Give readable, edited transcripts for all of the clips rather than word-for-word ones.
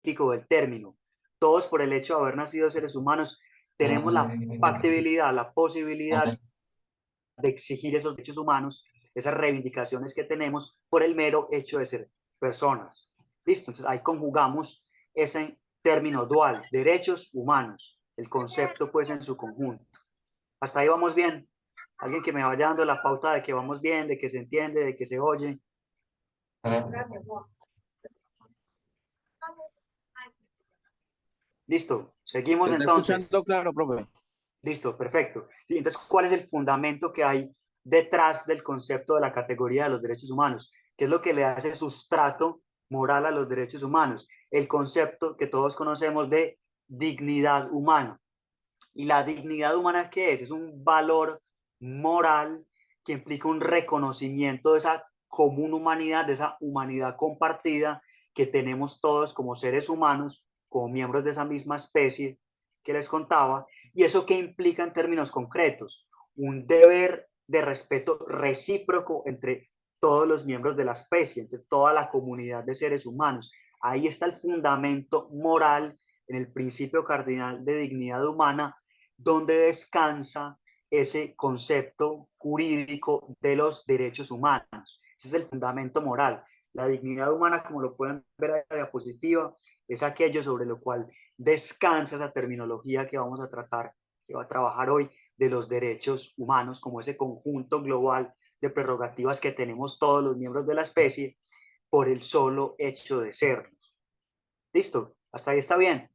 del término. Todos, por el hecho de haber nacido seres humanos, tenemos la factibilidad, la posibilidad de exigir esos derechos humanos, esas reivindicaciones que tenemos por el mero hecho de ser personas. ¿Listo? Entonces ahí conjugamos ese término dual, derechos humanos, el concepto pues en su conjunto. ¿Hasta ahí vamos bien? Alguien que me vaya dando la pauta de que vamos bien, de que se entiende, de que se oye. Listo, seguimos Se está entonces. escuchando claro, profe. Listo, perfecto. Y entonces, ¿cuál es el fundamento que hay detrás del concepto de la categoría de los derechos humanos? ¿Qué es lo que le hace sustrato moral a los derechos humanos? El concepto que todos conocemos de dignidad humana. ¿Y la dignidad humana qué es? Es un valor moral que implica un reconocimiento de esa común humanidad, de esa humanidad compartida que tenemos todos como seres humanos, como miembros de esa misma especie que les contaba. ¿Y eso qué implica en términos concretos? Un deber de respeto recíproco entre todos los miembros de la especie, entre toda la comunidad de seres humanos. Ahí está el fundamento moral en el principio cardinal de dignidad humana, donde descansa ese concepto jurídico de los derechos humanos. Ese es el fundamento moral. La dignidad humana, como lo pueden ver en la diapositiva, es aquello sobre lo cual descansa esa terminología que vamos a tratar, que va a trabajar hoy, de los derechos humanos, como ese conjunto global de prerrogativas que tenemos todos los miembros de la especie por el solo hecho de serlos. ¿Listo? ¿Hasta ahí está bien?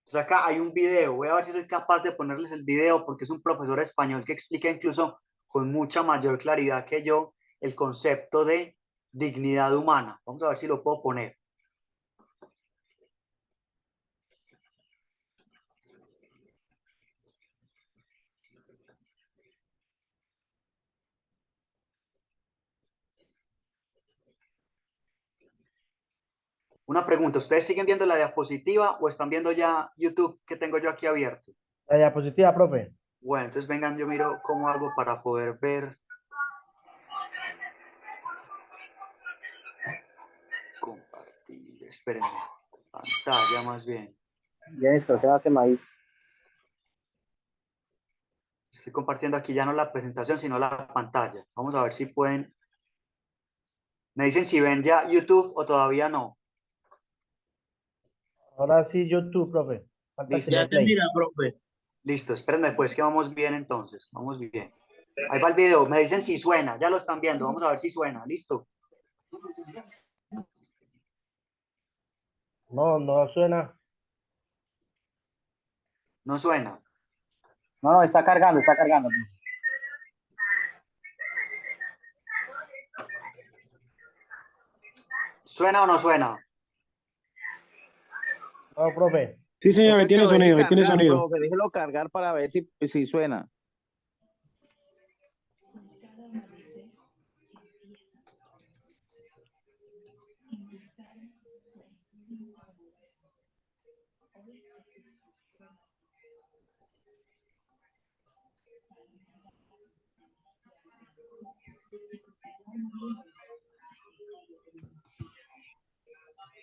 Entonces acá hay un video, voy a ver si soy capaz de ponerles el video porque es un profesor español que explica incluso con mucha mayor claridad que yo el concepto de dignidad humana. Vamos a ver si lo puedo poner. Una pregunta, ¿ustedes siguen viendo la diapositiva o están viendo ya YouTube que tengo yo aquí abierto? La diapositiva, profe. Bueno, entonces vengan, yo miro cómo hago para poder ver. Compartir, espérenme. Pantalla más bien. Listo, se hace maíz. Estoy compartiendo aquí ya no la presentación, sino la pantalla. Vamos a ver si pueden. Me dicen si ven ya YouTube o todavía no. Ahora sí, YouTube, profe. Falta Listo. que le play. Profe. Listo, espérenme pues que vamos bien entonces. Vamos bien. Ahí va el video. Me dicen si suena. Ya lo están viendo. Vamos a ver si suena. Listo. No, no suena. No suena. No, está cargando, está cargando. ¿Suena o no suena? No, profe. Sí, señor, tiene sonido, cargar, tiene sonido. Profe, déjelo cargar para ver si suena.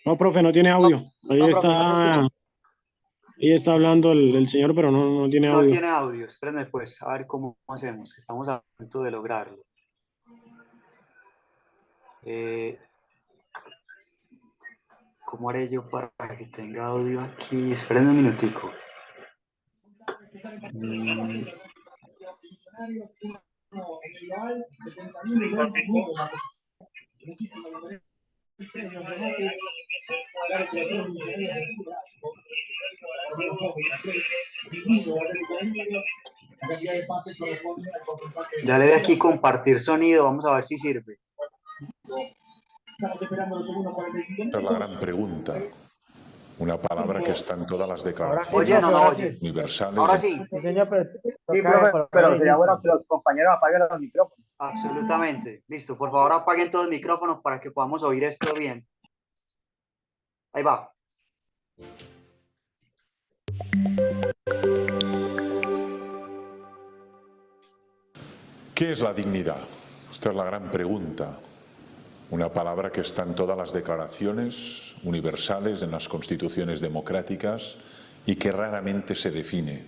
No, profe, no tiene audio. Ahí No, está, profe, no se escucha. ahí está hablando el señor, pero no tiene No audio. tiene audio. Espérenme pues a ver cómo hacemos. Estamos a punto de lograrlo. ¿Cómo haré yo para que tenga audio aquí? Espérenme un minutico. Ya le de aquí compartir sonido. Vamos a ver si sirve. Esta es la gran pregunta. Una palabra que está en todas las Ahora sí, declaraciones Oye, no, no ahora oye. sí. universales. Ahora sí. Sí, señor, pero, Sí, profe, pero sería bueno que los compañeros apaguen los micrófonos. Absolutamente. Listo. Por favor, apaguen todos los micrófonos para que podamos oír esto bien. Ahí va. ¿Qué es la dignidad? Esta es la gran pregunta. una palabra que está en todas las declaraciones universales, en las constituciones democráticas y que raramente se define.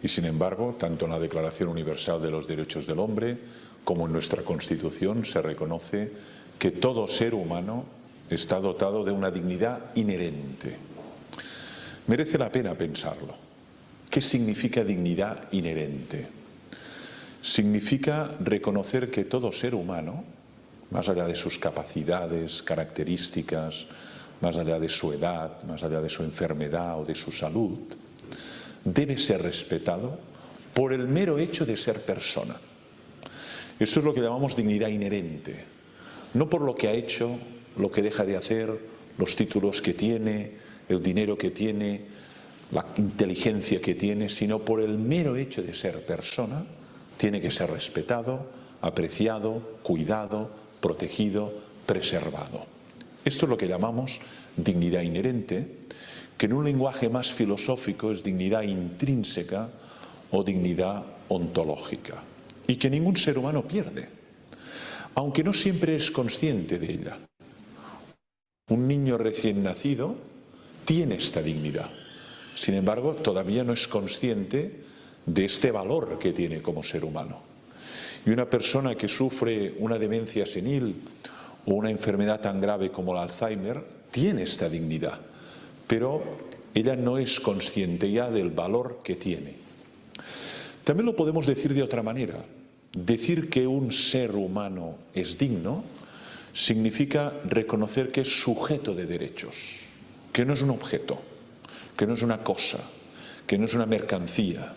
Y sin embargo, tanto en la Declaración Universal de los Derechos del Hombre como en nuestra Constitución se reconoce que todo ser humano está dotado de una dignidad inherente. Merece la pena pensarlo. ¿Qué significa dignidad inherente? Significa reconocer que todo ser humano, más allá de sus capacidades, características, más allá de su edad, más allá de su enfermedad o de su salud, debe ser respetado por el mero hecho de ser persona. Eso es lo que llamamos dignidad inherente, no por lo que ha hecho, lo que deja de hacer, los títulos que tiene, el dinero que tiene, la inteligencia que tiene, sino por el mero hecho de ser persona, tiene que ser respetado, apreciado, cuidado, protegido, preservado. Esto es lo que llamamos dignidad inherente, que en un lenguaje más filosófico es dignidad intrínseca o dignidad ontológica, y que ningún ser humano pierde, aunque no siempre es consciente de ella. Un niño recién nacido tiene esta dignidad, sin embargo, todavía no es consciente de este valor que tiene como ser humano. Y una persona que sufre una demencia senil o una enfermedad tan grave como el Alzheimer tiene esta dignidad, pero ella no es consciente ya del valor que tiene. También lo podemos decir de otra manera. Decir que un ser humano es digno significa reconocer que es sujeto de derechos, que no es un objeto, que no es una cosa, que no es una mercancía,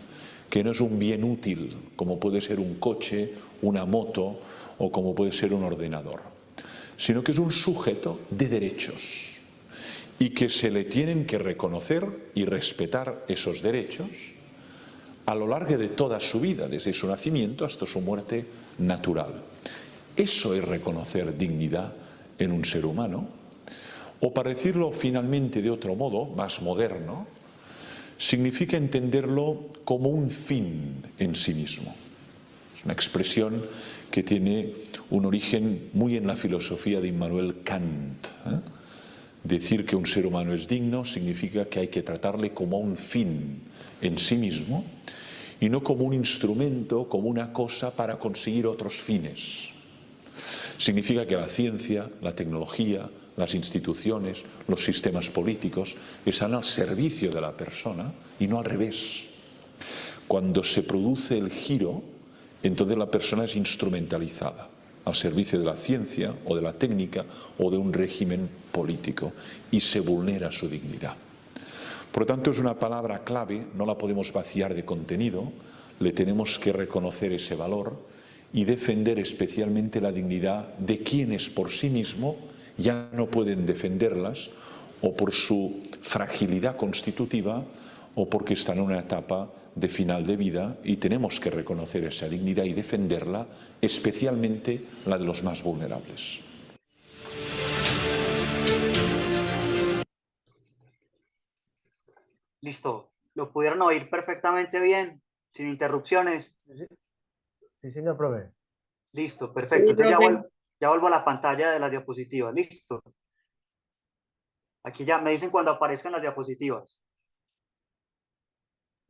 que no es un bien útil, como puede ser un coche, una moto o como puede ser un ordenador, sino que es un sujeto de derechos y que se le tienen que reconocer y respetar esos derechos a lo largo de toda su vida, desde su nacimiento hasta su muerte natural. Eso es reconocer dignidad en un ser humano, o para decirlo finalmente de otro modo, más moderno, significa entenderlo como un fin en sí mismo. Es una expresión que tiene un origen muy en la filosofía de Immanuel Kant. Decir que un ser humano es digno significa que hay que tratarle como un fin en sí mismo y no como un instrumento, como una cosa para conseguir otros fines. Significa que la ciencia, la tecnología, las instituciones, los sistemas políticos están al servicio de la persona y no al revés. Cuando se produce el giro, entonces la persona es instrumentalizada al servicio de la ciencia o de la técnica o de un régimen político y se vulnera su dignidad. Por lo tanto, es una palabra clave, no la podemos vaciar de contenido, le tenemos que reconocer ese valor y defender especialmente la dignidad de quienes por sí mismos ya no pueden defenderlas o por su fragilidad constitutiva o porque están en una etapa de final de vida y tenemos que reconocer esa dignidad y defenderla, especialmente la de los más vulnerables. Listo. ¿Lo pudieron oír perfectamente bien? Sin interrupciones. Sí, señor profe. Listo, perfecto. Entonces ya vuelvo a la pantalla de las diapositivas. Listo. Aquí ya me dicen cuando aparezcan las diapositivas.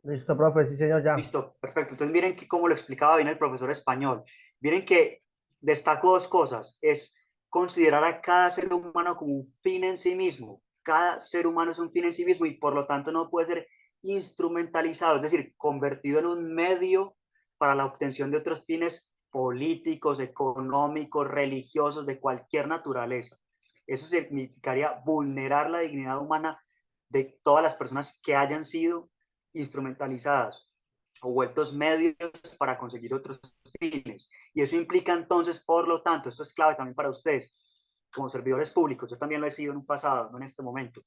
Listo, profe, sí, señor, ya. Listo, perfecto. Entonces miren que como lo explicaba bien el profesor español. Miren que destaco dos cosas. Es considerar a cada ser humano como un fin en sí mismo. Cada ser humano es un fin en sí mismo y por lo tanto no puede ser instrumentalizado, es decir, convertido en un medio para la obtención de otros fines políticos, económicos, religiosos, de cualquier naturaleza. Eso significaría vulnerar la dignidad humana de todas las personas que hayan sido instrumentalizadas o vueltos medios para conseguir otros fines. Y eso implica entonces, por lo tanto, esto es clave también para ustedes, como servidores públicos, yo también lo he sido en un pasado, no en este momento,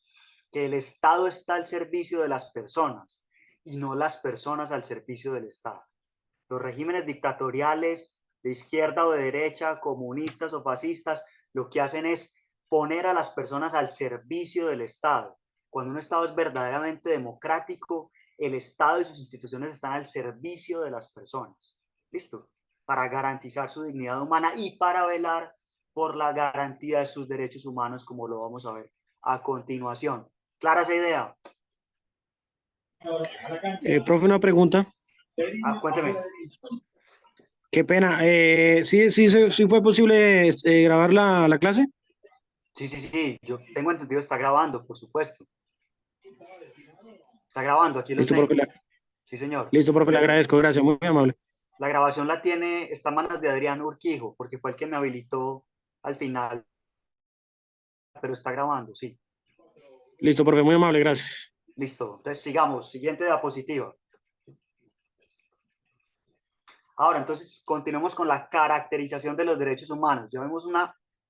que el Estado está al servicio de las personas y no las personas al servicio del Estado. Los regímenes dictatoriales de izquierda o de derecha, comunistas o fascistas, lo que hacen es poner a las personas al servicio del Estado. Cuando un Estado es verdaderamente democrático, el Estado y sus instituciones están al servicio de las personas. ¿Listo? Para garantizar su dignidad humana y para velar por la garantía de sus derechos humanos, como lo vamos a ver a continuación. ¿Clara esa idea? Profe, una pregunta. Cuénteme. Qué pena. Sí fue posible grabar la clase. Sí, yo tengo entendido, está grabando, por supuesto. Está grabando, aquí lo Listo, tengo. profe. Sí, señor. Listo, profe, le agradezco. Gracias, muy amable. La grabación está en manos de Adrián Urquijo, porque fue el que me habilitó al final, pero está grabando, sí. Listo, profe, muy amable, gracias. Listo, entonces sigamos. Siguiente diapositiva. Ahora, entonces, continuemos con la caracterización de los derechos humanos. Ya vemos un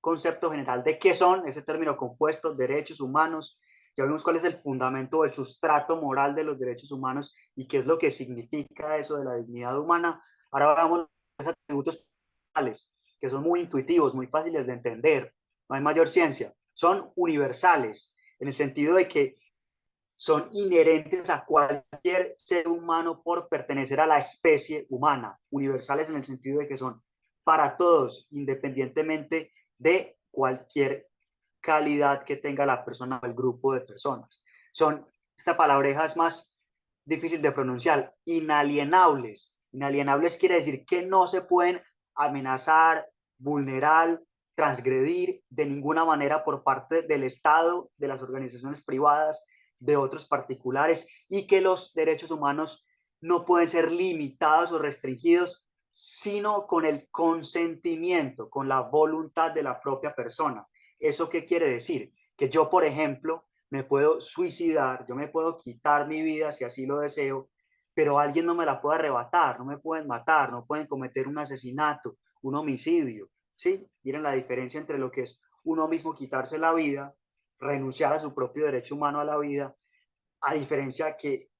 concepto general de qué son ese término compuesto, derechos humanos. Ya vemos cuál es el fundamento del sustrato moral de los derechos humanos y qué es lo que significa eso de la dignidad humana. Ahora vamos a los atributos personales, que son muy intuitivos, muy fáciles de entender. No hay mayor ciencia. Son universales, en el sentido de que son inherentes a cualquier ser humano por pertenecer a la especie humana, universales en el sentido de que son para todos, independientemente de cualquier calidad que tenga la persona o el grupo de personas. Esta palabreja es más difícil de pronunciar, inalienables. Inalienables quiere decir que no se pueden amenazar, vulnerar, transgredir de ninguna manera por parte del Estado, de las organizaciones privadas, de otros particulares, y que los derechos humanos no pueden ser limitados o restringidos, sino con el consentimiento, con la voluntad de la propia persona. ¿Eso qué quiere decir? Que yo, por ejemplo, me puedo suicidar, yo me puedo quitar mi vida si así lo deseo, pero alguien no me la puede arrebatar, no me pueden matar, no pueden cometer un asesinato, un homicidio, ¿sí? Miren la diferencia entre lo que es uno mismo quitarse la vida, renunciar a su propio derecho humano a la vida, a diferencia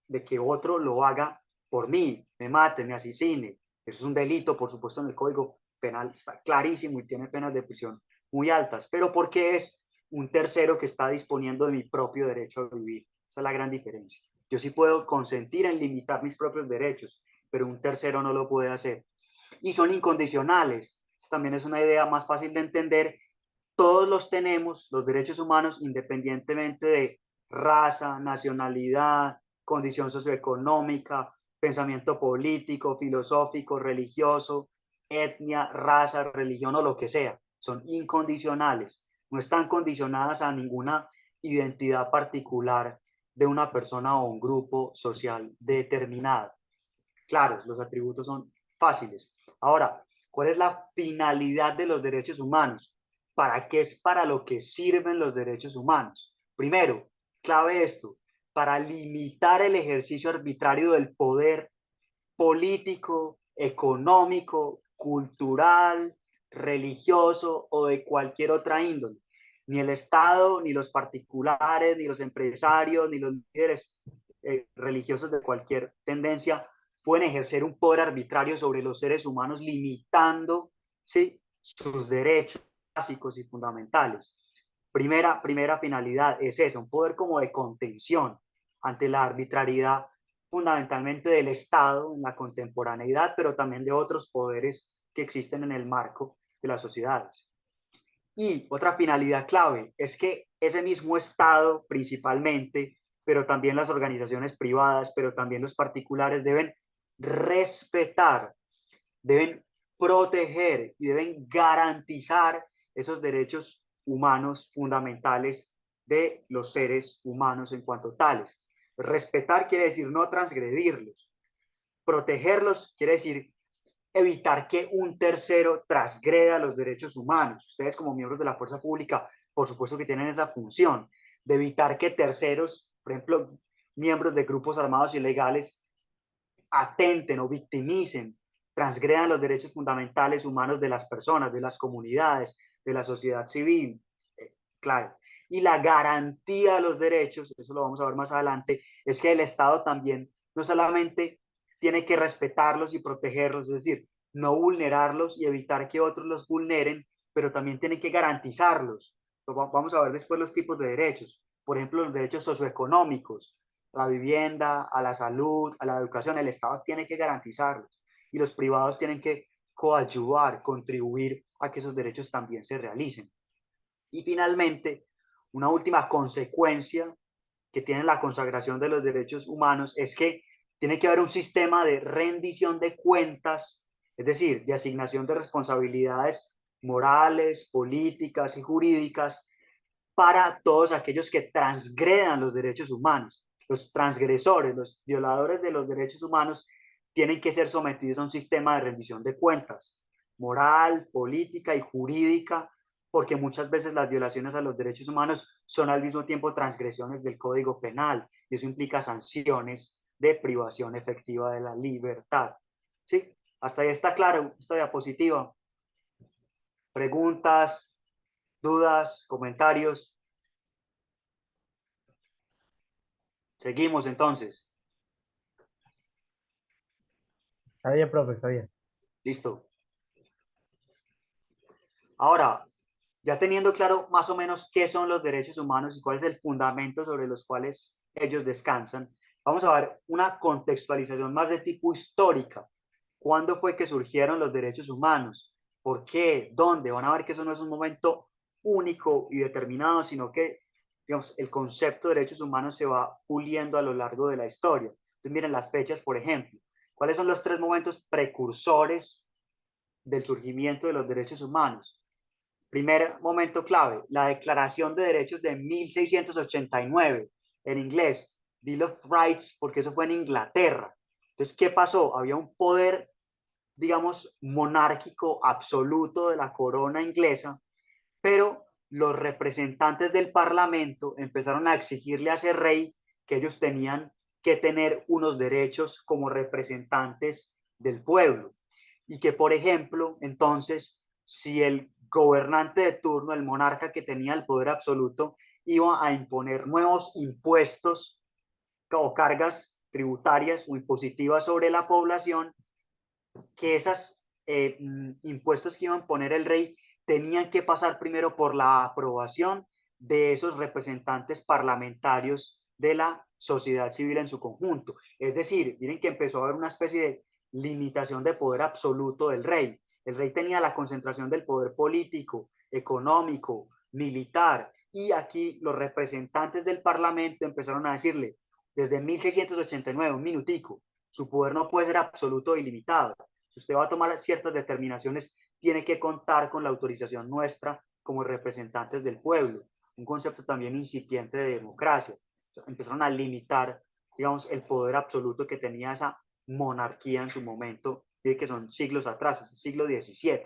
de que otro lo haga por mí, me mate, me asesine. Eso es un delito, por supuesto, en el Código Penal está clarísimo y tiene penas de prisión muy altas, pero porque es un tercero que está disponiendo de mi propio derecho a vivir. Esa es la gran diferencia. Yo sí puedo consentir en limitar mis propios derechos, pero un tercero no lo puede hacer. Y son incondicionales. Esta también es una idea más fácil de entender. Todos los tenemos, los derechos humanos, independientemente de raza, nacionalidad, condición socioeconómica, pensamiento político, filosófico, religioso, etnia, raza, religión o lo que sea. Son incondicionales, no están condicionadas a ninguna identidad particular de una persona o un grupo social determinado. Claro, los atributos son fáciles. Ahora, ¿cuál es la finalidad de los derechos humanos? ¿Para qué es para lo que sirven los derechos humanos? Primero, clave esto, para limitar el ejercicio arbitrario del poder político, económico, cultural, religioso o de cualquier otra índole. Ni el Estado, ni los particulares, ni los empresarios, ni los líderes religiosos de cualquier tendencia pueden ejercer un poder arbitrario sobre los seres humanos, limitando, ¿sí?, sus derechos básicos y fundamentales. Primera finalidad es esa, un poder como de contención ante la arbitrariedad fundamentalmente del Estado en la contemporaneidad, pero también de otros poderes que existen en el marco de las sociedades. Y otra finalidad clave es que ese mismo Estado principalmente, pero también las organizaciones privadas, pero también los particulares deben respetar, deben proteger y deben garantizar esos derechos humanos fundamentales de los seres humanos en cuanto tales. Respetar quiere decir no transgredirlos. Protegerlos quiere decir evitar que un tercero transgreda los derechos humanos. Ustedes como miembros de la fuerza pública, por supuesto que tienen esa función de evitar que terceros, por ejemplo, miembros de grupos armados ilegales, atenten o victimicen, transgredan los derechos fundamentales humanos de las personas, de las comunidades, de la sociedad civil. Claro. Y la garantía de los derechos, eso lo vamos a ver más adelante, es que el Estado también no solamente tiene que respetarlos y protegerlos, es decir, no vulnerarlos y evitar que otros los vulneren, pero también tiene que garantizarlos. Vamos a ver después los tipos de derechos. Por ejemplo, los derechos socioeconómicos, la vivienda, a la salud, a la educación, el Estado tiene que garantizarlos y los privados tienen que coadyuvar, contribuir a que esos derechos también se realicen. Y finalmente, una última consecuencia que tiene la consagración de los derechos humanos es que tiene que haber un sistema de rendición de cuentas, es decir, de asignación de responsabilidades morales, políticas y jurídicas para todos aquellos que transgredan los derechos humanos. Los transgresores, los violadores de los derechos humanos tienen que ser sometidos a un sistema de rendición de cuentas, moral, política y jurídica, porque muchas veces las violaciones a los derechos humanos son al mismo tiempo transgresiones del Código Penal, y eso implica sanciones de privación efectiva de la libertad. ¿Sí? Hasta ahí está claro esta diapositiva. Preguntas, dudas, comentarios. Seguimos entonces. Está bien, profe, está bien. Listo. Ahora, ya teniendo claro más o menos qué son los derechos humanos y cuál es el fundamento sobre los cuales ellos descansan, vamos a ver una contextualización más de tipo histórica. ¿Cuándo fue que surgieron los derechos humanos? ¿Por qué? ¿Dónde? Van a ver que eso no es un momento único y determinado, sino que, digamos, el concepto de derechos humanos se va puliendo a lo largo de la historia. Entonces, miren las fechas, por ejemplo. ¿Cuáles son los tres momentos precursores del surgimiento de los derechos humanos? Primer momento clave, la Declaración de Derechos de 1689, en inglés, Bill of Rights, porque eso fue en Inglaterra. Entonces, ¿qué pasó? Había un poder, digamos, monárquico absoluto de la corona inglesa, pero los representantes del parlamento empezaron a exigirle a ese rey que ellos tenían que tener unos derechos como representantes del pueblo. Y que, por ejemplo, entonces, si el gobernante de turno, el monarca que tenía el poder absoluto, iba a imponer nuevos impuestos o cargas tributarias o impositivas sobre la población, que esos impuestos que iban a poner el rey tenían que pasar primero por la aprobación de esos representantes parlamentarios de la sociedad civil en su conjunto. Es decir, miren que empezó a haber una especie de limitación de poder absoluto del rey. El rey tenía la concentración del poder político, económico, militar, y aquí los representantes del parlamento empezaron a decirle, desde 1689, un minutico, su poder no puede ser absoluto o ilimitado. Si usted va a tomar ciertas determinaciones, tiene que contar con la autorización nuestra como representantes del pueblo. Un concepto también incipiente de democracia. Empezaron a limitar, digamos, el poder absoluto que tenía esa monarquía en su momento, que son siglos atrás, es el siglo XVII.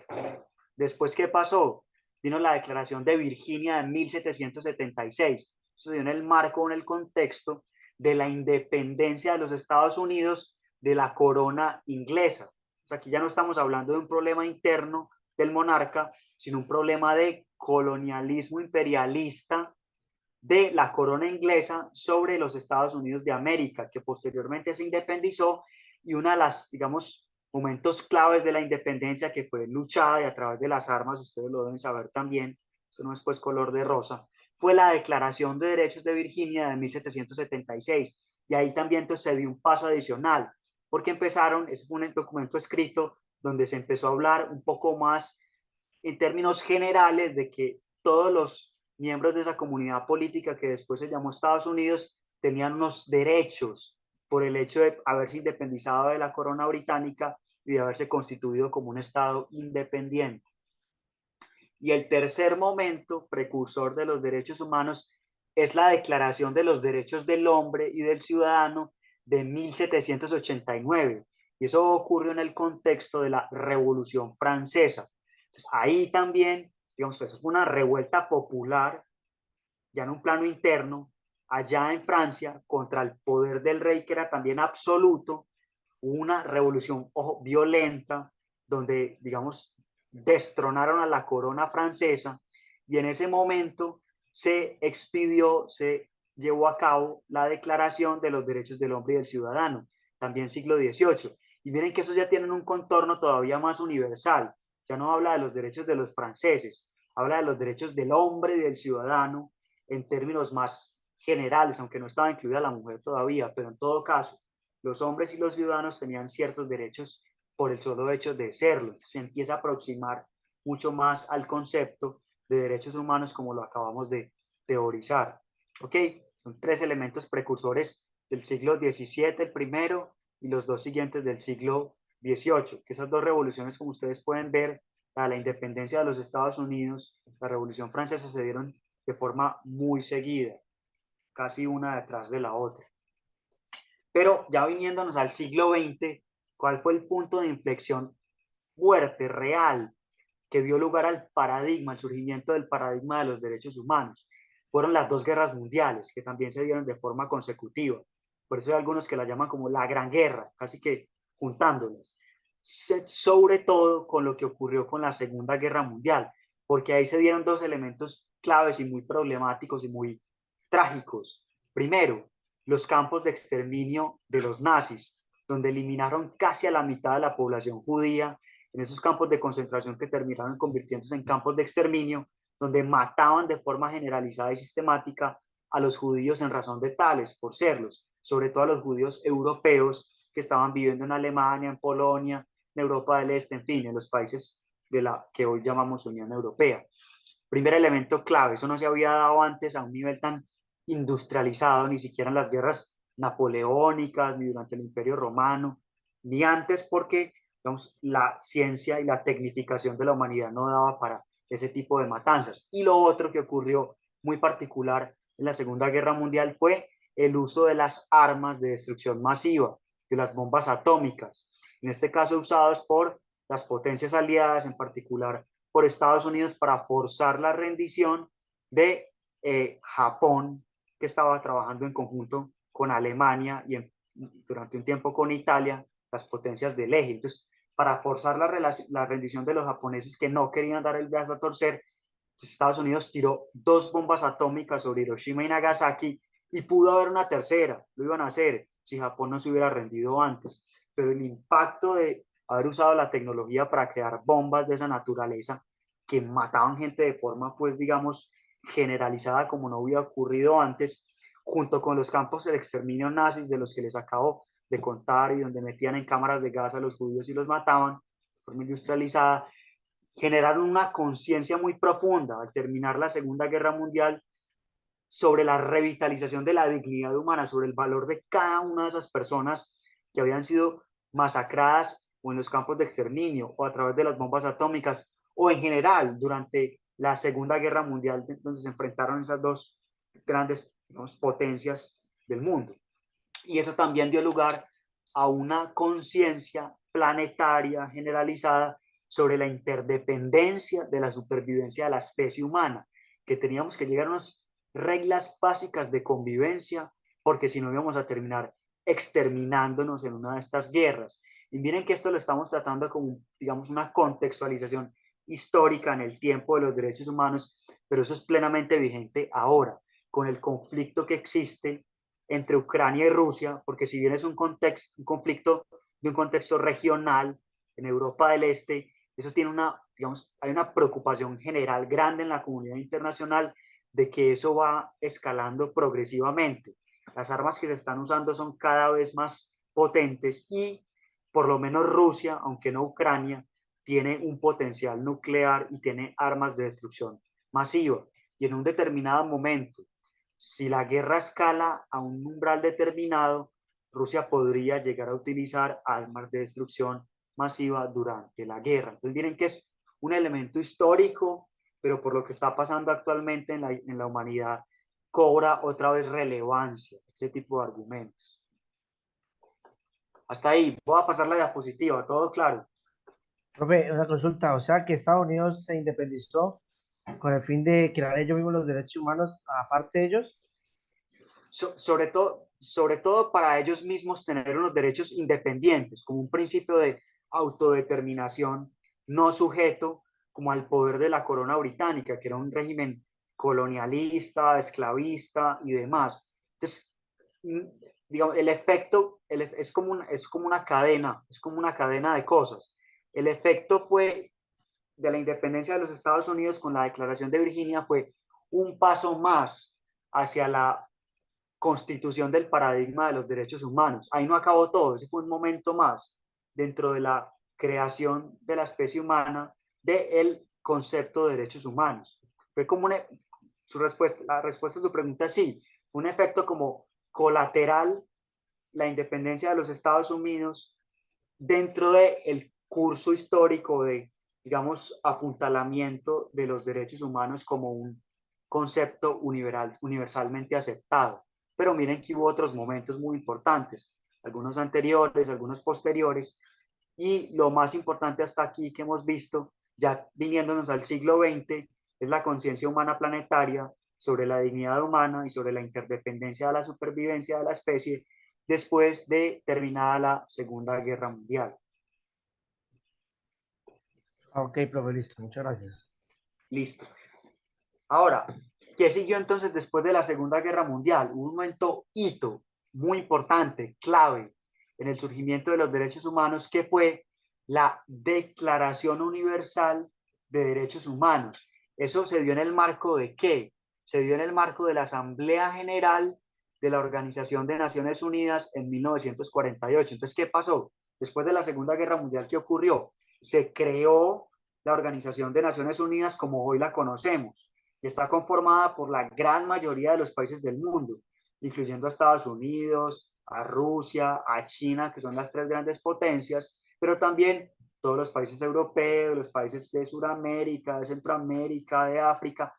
Después, ¿qué pasó? Vino la Declaración de Virginia de 1776. Eso dio en el marco, en el contexto de la independencia de los Estados Unidos de la corona inglesa. O sea, aquí ya no estamos hablando de un problema interno del monarca, sino un problema de colonialismo imperialista de la corona inglesa sobre los Estados Unidos de América, que posteriormente se independizó, y una de las, digamos, momentos claves de la independencia que fue luchada y a través de las armas, ustedes lo deben saber también, eso no es pues color de rosa, fue la Declaración de Derechos de Virginia de 1776, y ahí también entonces se dio un paso adicional, porque empezaron, ese fue un documento escrito donde se empezó a hablar un poco más en términos generales de que todos los miembros de esa comunidad política que después se llamó Estados Unidos tenían unos derechos por el hecho de haberse independizado de la corona británica y de haberse constituido como un estado independiente. Y el tercer momento precursor de los derechos humanos es la Declaración de los Derechos del Hombre y del Ciudadano de 1789. Y eso ocurrió en el contexto de la Revolución Francesa. Entonces, ahí también, digamos que eso fue una revuelta popular, ya en un plano interno, allá en Francia, contra el poder del rey, que era también absoluto, una revolución violenta, donde, digamos, destronaron a la corona francesa, y en ese momento se expidió, se llevó a cabo la Declaración de los Derechos del Hombre y del Ciudadano, también siglo XVIII. Y miren que esos ya tienen un contorno todavía más universal, ya no habla de los derechos de los franceses, habla de los derechos del hombre y del ciudadano en términos más generales, aunque no estaba incluida la mujer todavía, pero en todo caso, los hombres y los ciudadanos tenían ciertos derechos por el solo hecho de serlo. Entonces, se empieza a aproximar mucho más al concepto de derechos humanos como lo acabamos de teorizar. ¿Ok? Son 3 elementos precursores del siglo XVII, el primero, y los 2 siguientes del siglo XVIII, que esas 2 revoluciones, como ustedes pueden ver, a la independencia de los Estados Unidos, la Revolución Francesa, se dieron de forma muy seguida, casi una detrás de la otra. Pero ya viniéndonos al siglo XX, ¿cuál fue el punto de inflexión fuerte, real, que dio lugar al paradigma, al surgimiento del paradigma de los derechos humanos? Fueron las 2 guerras mundiales, que también se dieron de forma consecutiva. Por eso hay algunos que la llaman como la Gran Guerra, casi que juntándolas. Sobre todo con lo que ocurrió con la Segunda Guerra Mundial, porque ahí se dieron 2 elementos claves y muy problemáticos y muy trágicos. Primero, los campos de exterminio de los nazis, donde eliminaron casi a la mitad de la población judía en esos campos de concentración que terminaron convirtiéndose en campos de exterminio, donde mataban de forma generalizada y sistemática a los judíos en razón de tales, por serlos, sobre todo a los judíos europeos que estaban viviendo en Alemania, en Polonia, en Europa del Este, en fin, en los países de la que hoy llamamos Unión Europea. Primer elemento clave, eso no se había dado antes a un nivel tan industrializado, ni siquiera en las guerras napoleónicas, ni durante el Imperio Romano, ni antes, porque digamos, la ciencia y la tecnificación de la humanidad no daba para ese tipo de matanzas. Y lo otro que ocurrió muy particular en la Segunda Guerra Mundial fue el uso de las armas de destrucción masiva, de las bombas atómicas, en este caso usadas por las potencias aliadas, en particular por Estados Unidos, para forzar la rendición de Japón, que estaba trabajando en conjunto con Alemania y durante un tiempo con Italia, las potencias del eje. Entonces, para forzar la rendición de los japoneses que no querían dar el brazo a torcer, pues Estados Unidos tiró 2 bombas atómicas sobre Hiroshima y Nagasaki, y pudo haber una tercera, lo iban a hacer si Japón no se hubiera rendido antes. Pero el impacto de haber usado la tecnología para crear bombas de esa naturaleza que mataban gente de forma, pues digamos, generalizada como no había ocurrido antes, junto con los campos de exterminio nazis de los que les acabo de contar y donde metían en cámaras de gas a los judíos y los mataban de forma industrializada, generaron una conciencia muy profunda al terminar la Segunda Guerra Mundial sobre la revitalización de la dignidad humana, sobre el valor de cada una de esas personas que habían sido masacradas o en los campos de exterminio o a través de las bombas atómicas o en general durante la Segunda Guerra Mundial, donde se enfrentaron esas 2 grandes, digamos, potencias del mundo. Y eso también dio lugar a una conciencia planetaria generalizada sobre la interdependencia de la supervivencia de la especie humana, que teníamos que llegar a unas reglas básicas de convivencia, porque si no íbamos a terminar exterminándonos en una de estas guerras. Y miren que esto lo estamos tratando como, digamos, una contextualización histórica en el tiempo de los derechos humanos, pero eso es plenamente vigente ahora, con el conflicto que existe entre Ucrania y Rusia, porque si bien es un conflicto de un contexto regional en Europa del Este, eso tiene digamos, hay una preocupación general grande en la comunidad internacional de que eso va escalando progresivamente. Las armas que se están usando son cada vez más potentes y por lo menos Rusia, aunque no Ucrania, tiene un potencial nuclear y tiene armas de destrucción masiva. Y en un determinado momento, si la guerra escala a un umbral determinado, Rusia podría llegar a utilizar armas de destrucción masiva durante la guerra. Entonces miren que es un elemento histórico, pero por lo que está pasando actualmente en la humanidad, cobra otra vez relevancia ese tipo de argumentos. Hasta ahí, voy a pasar la diapositiva, todo claro. Profe, una consulta, o sea que Estados Unidos se independizó con el fin de crear ellos mismos los derechos humanos aparte de ellos. Sobre todo para ellos mismos tener unos derechos independientes, como un principio de autodeterminación no sujeto como al poder de la corona británica, que era un régimen colonialista, esclavista y demás. Entonces, digamos, el efecto es como una cadena, es como una cadena de cosas. El efecto fue de la independencia de los Estados Unidos con la Declaración de Virginia fue un paso más hacia la constitución del paradigma de los derechos humanos. Ahí no acabó todo, ese fue un momento más dentro de la creación de la especie humana del concepto de derechos humanos. Fue como la respuesta a su pregunta es sí, un efecto como colateral la independencia de los Estados Unidos dentro del curso histórico de, digamos, apuntalamiento de los derechos humanos como un concepto universalmente aceptado. Pero miren que hubo otros momentos muy importantes, algunos anteriores, algunos posteriores, y lo más importante hasta aquí que hemos visto, ya viniéndonos al siglo XX, es la conciencia humana planetaria sobre la dignidad humana y sobre la interdependencia de la supervivencia de la especie después de terminada la Segunda Guerra Mundial. Ok, profe, listo. Muchas gracias. Listo. Ahora, ¿qué siguió entonces después de la Segunda Guerra Mundial? Un momento hito muy importante, clave en el surgimiento de los derechos humanos, que fue la Declaración Universal de Derechos Humanos. ¿Eso se dio en el marco de qué? Se dio en el marco de la Asamblea General de la Organización de Naciones Unidas en 1948. Entonces, ¿qué pasó? Después de la Segunda Guerra Mundial, ¿qué ocurrió? Se creó la Organización de Naciones Unidas como hoy la conocemos y está conformada por la gran mayoría de los países del mundo, incluyendo a Estados Unidos, a Rusia, a China, que son las tres grandes potencias, pero también todos los países europeos, los países de Sudamérica, de Centroamérica, de África,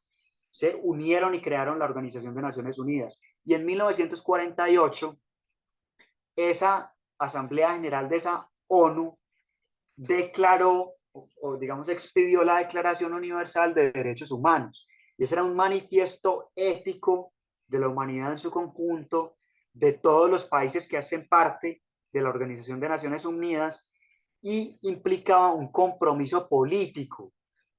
se unieron y crearon la Organización de Naciones Unidas. Y en 1948, esa Asamblea General de esa ONU declaró o digamos expidió la Declaración Universal de Derechos Humanos. Y ese era un manifiesto ético de la humanidad en su conjunto, de todos los países que hacen parte de la Organización de Naciones Unidas, y implicaba un compromiso político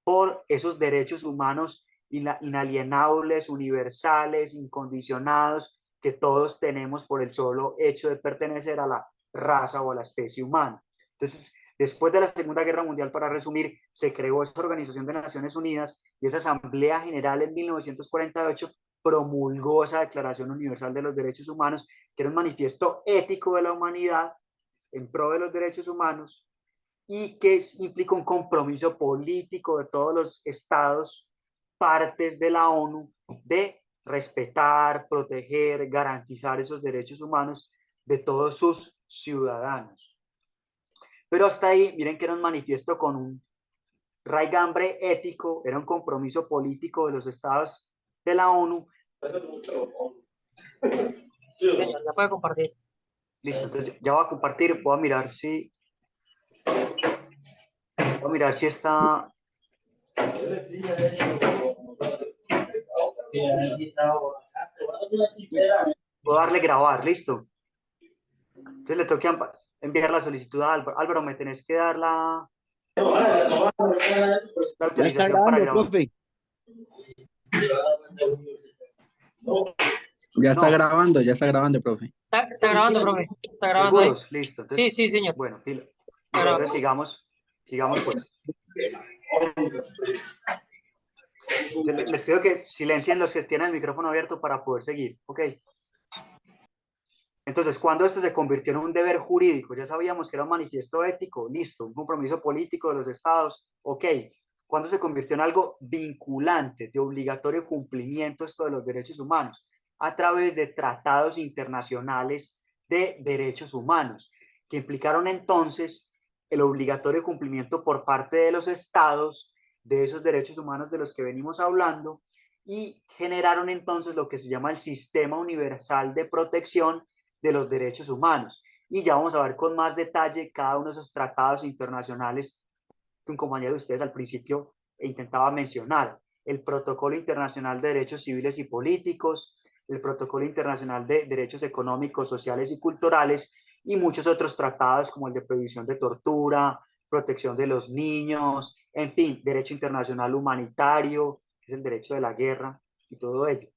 por esos derechos humanos inalienables, universales, incondicionados, que todos tenemos por el solo hecho de pertenecer a la raza o a la especie humana. Entonces, después de la Segunda Guerra Mundial, para resumir, se creó esta Organización de Naciones Unidas y esa Asamblea General en 1948 promulgó esa Declaración Universal de los Derechos Humanos, que era un manifiesto ético de la humanidad en pro de los derechos humanos y que implica un compromiso político de todos los estados, partes de la ONU, de respetar, proteger, garantizar esos derechos humanos de todos sus ciudadanos. Pero hasta ahí, miren que era un manifiesto con un raigambre ético, era un compromiso político de los estados de la ONU. Ya puede compartir. Listo, entonces ya voy a compartir, voy a mirar si está. Puedo darle grabar, listo. Entonces le tengo que enviar la solicitud a Álvaro. Álvaro, me tenés que dar la autorización para grabar. Profe. Ya está grabando, profe. Está grabando, profe. Está grabando ahí. ¿Seguros? Listo. Entonces, Sí, señor. Bueno, entonces sigamos pues. Entonces, les pido que silencien los que tienen el micrófono abierto para poder seguir, ¿ok? Entonces, cuando esto se convirtió en un deber jurídico, ya sabíamos que era un manifiesto ético, listo, un compromiso político de los estados, ok. Cuando se convirtió en algo vinculante, de obligatorio cumplimiento esto de los derechos humanos, a través de tratados internacionales de derechos humanos, que implicaron entonces el obligatorio cumplimiento por parte de los estados de esos derechos humanos de los que venimos hablando, y generaron entonces lo que se llama el Sistema Universal de Protección de los Derechos Humanos. Y ya vamos a ver con más detalle cada uno de esos tratados internacionales que un compañero de ustedes al principio intentaba mencionar. El Protocolo Internacional de Derechos Civiles y Políticos, el Protocolo Internacional de Derechos Económicos, Sociales y Culturales, y muchos otros tratados como el de prohibición de tortura, protección de los niños, en fin, derecho internacional humanitario, que es el derecho de la guerra y todo ello.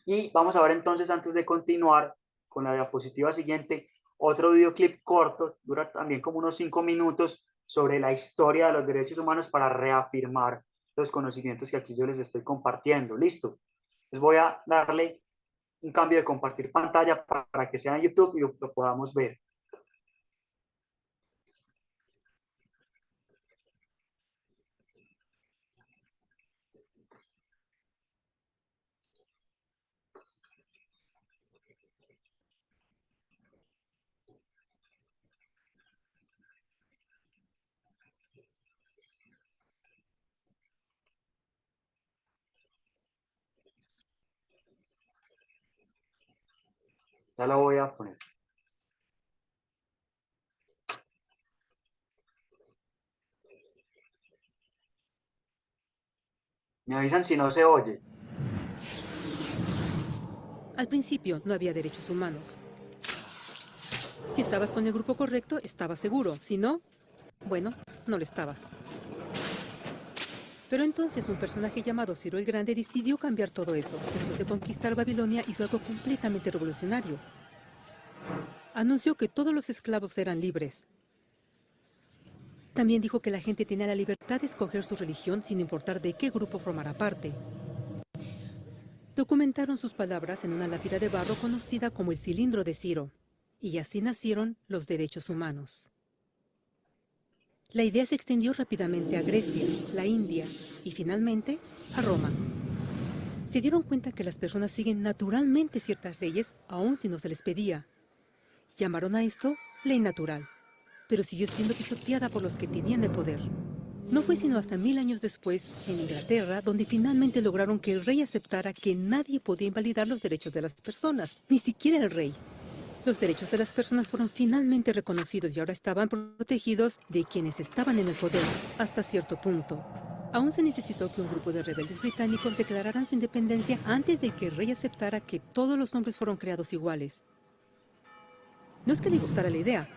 Y vamos a ver entonces, antes de continuar con la diapositiva siguiente, otro videoclip corto, dura también como unos 5 minutos, sobre la historia de los derechos humanos para reafirmar los conocimientos que aquí yo les estoy compartiendo. ¿Listo? Les voy a darle un cambio de compartir pantalla para que sea en YouTube y lo podamos ver. Ya la voy a poner. Me avisan si no se oye. Al principio no había derechos humanos. Si estabas con el grupo correcto, estabas seguro. Si no, bueno, no lo estabas. Pero entonces un personaje llamado Ciro el Grande decidió cambiar todo eso. Después de conquistar Babilonia, hizo algo completamente revolucionario. Anunció que todos los esclavos eran libres. También dijo que la gente tenía la libertad de escoger su religión sin importar de qué grupo formara parte. Documentaron sus palabras en una lápida de barro conocida como el cilindro de Ciro. Y así nacieron los derechos humanos. La idea se extendió rápidamente a Grecia, la India y finalmente a Roma. Se dieron cuenta que las personas siguen naturalmente ciertas leyes, aun si no se les pedía. Llamaron a esto ley natural, pero siguió siendo pisoteada por los que tenían el poder. No fue sino hasta 1000 años después, en Inglaterra, donde finalmente lograron que el rey aceptara que nadie podía invalidar los derechos de las personas, ni siquiera el rey. Los derechos de las personas fueron finalmente reconocidos y ahora estaban protegidos de quienes estaban en el poder, hasta cierto punto. Aún se necesitó que un grupo de rebeldes británicos declararan su independencia antes de que el rey aceptara que todos los hombres fueron creados iguales. No es que le gustara la idea,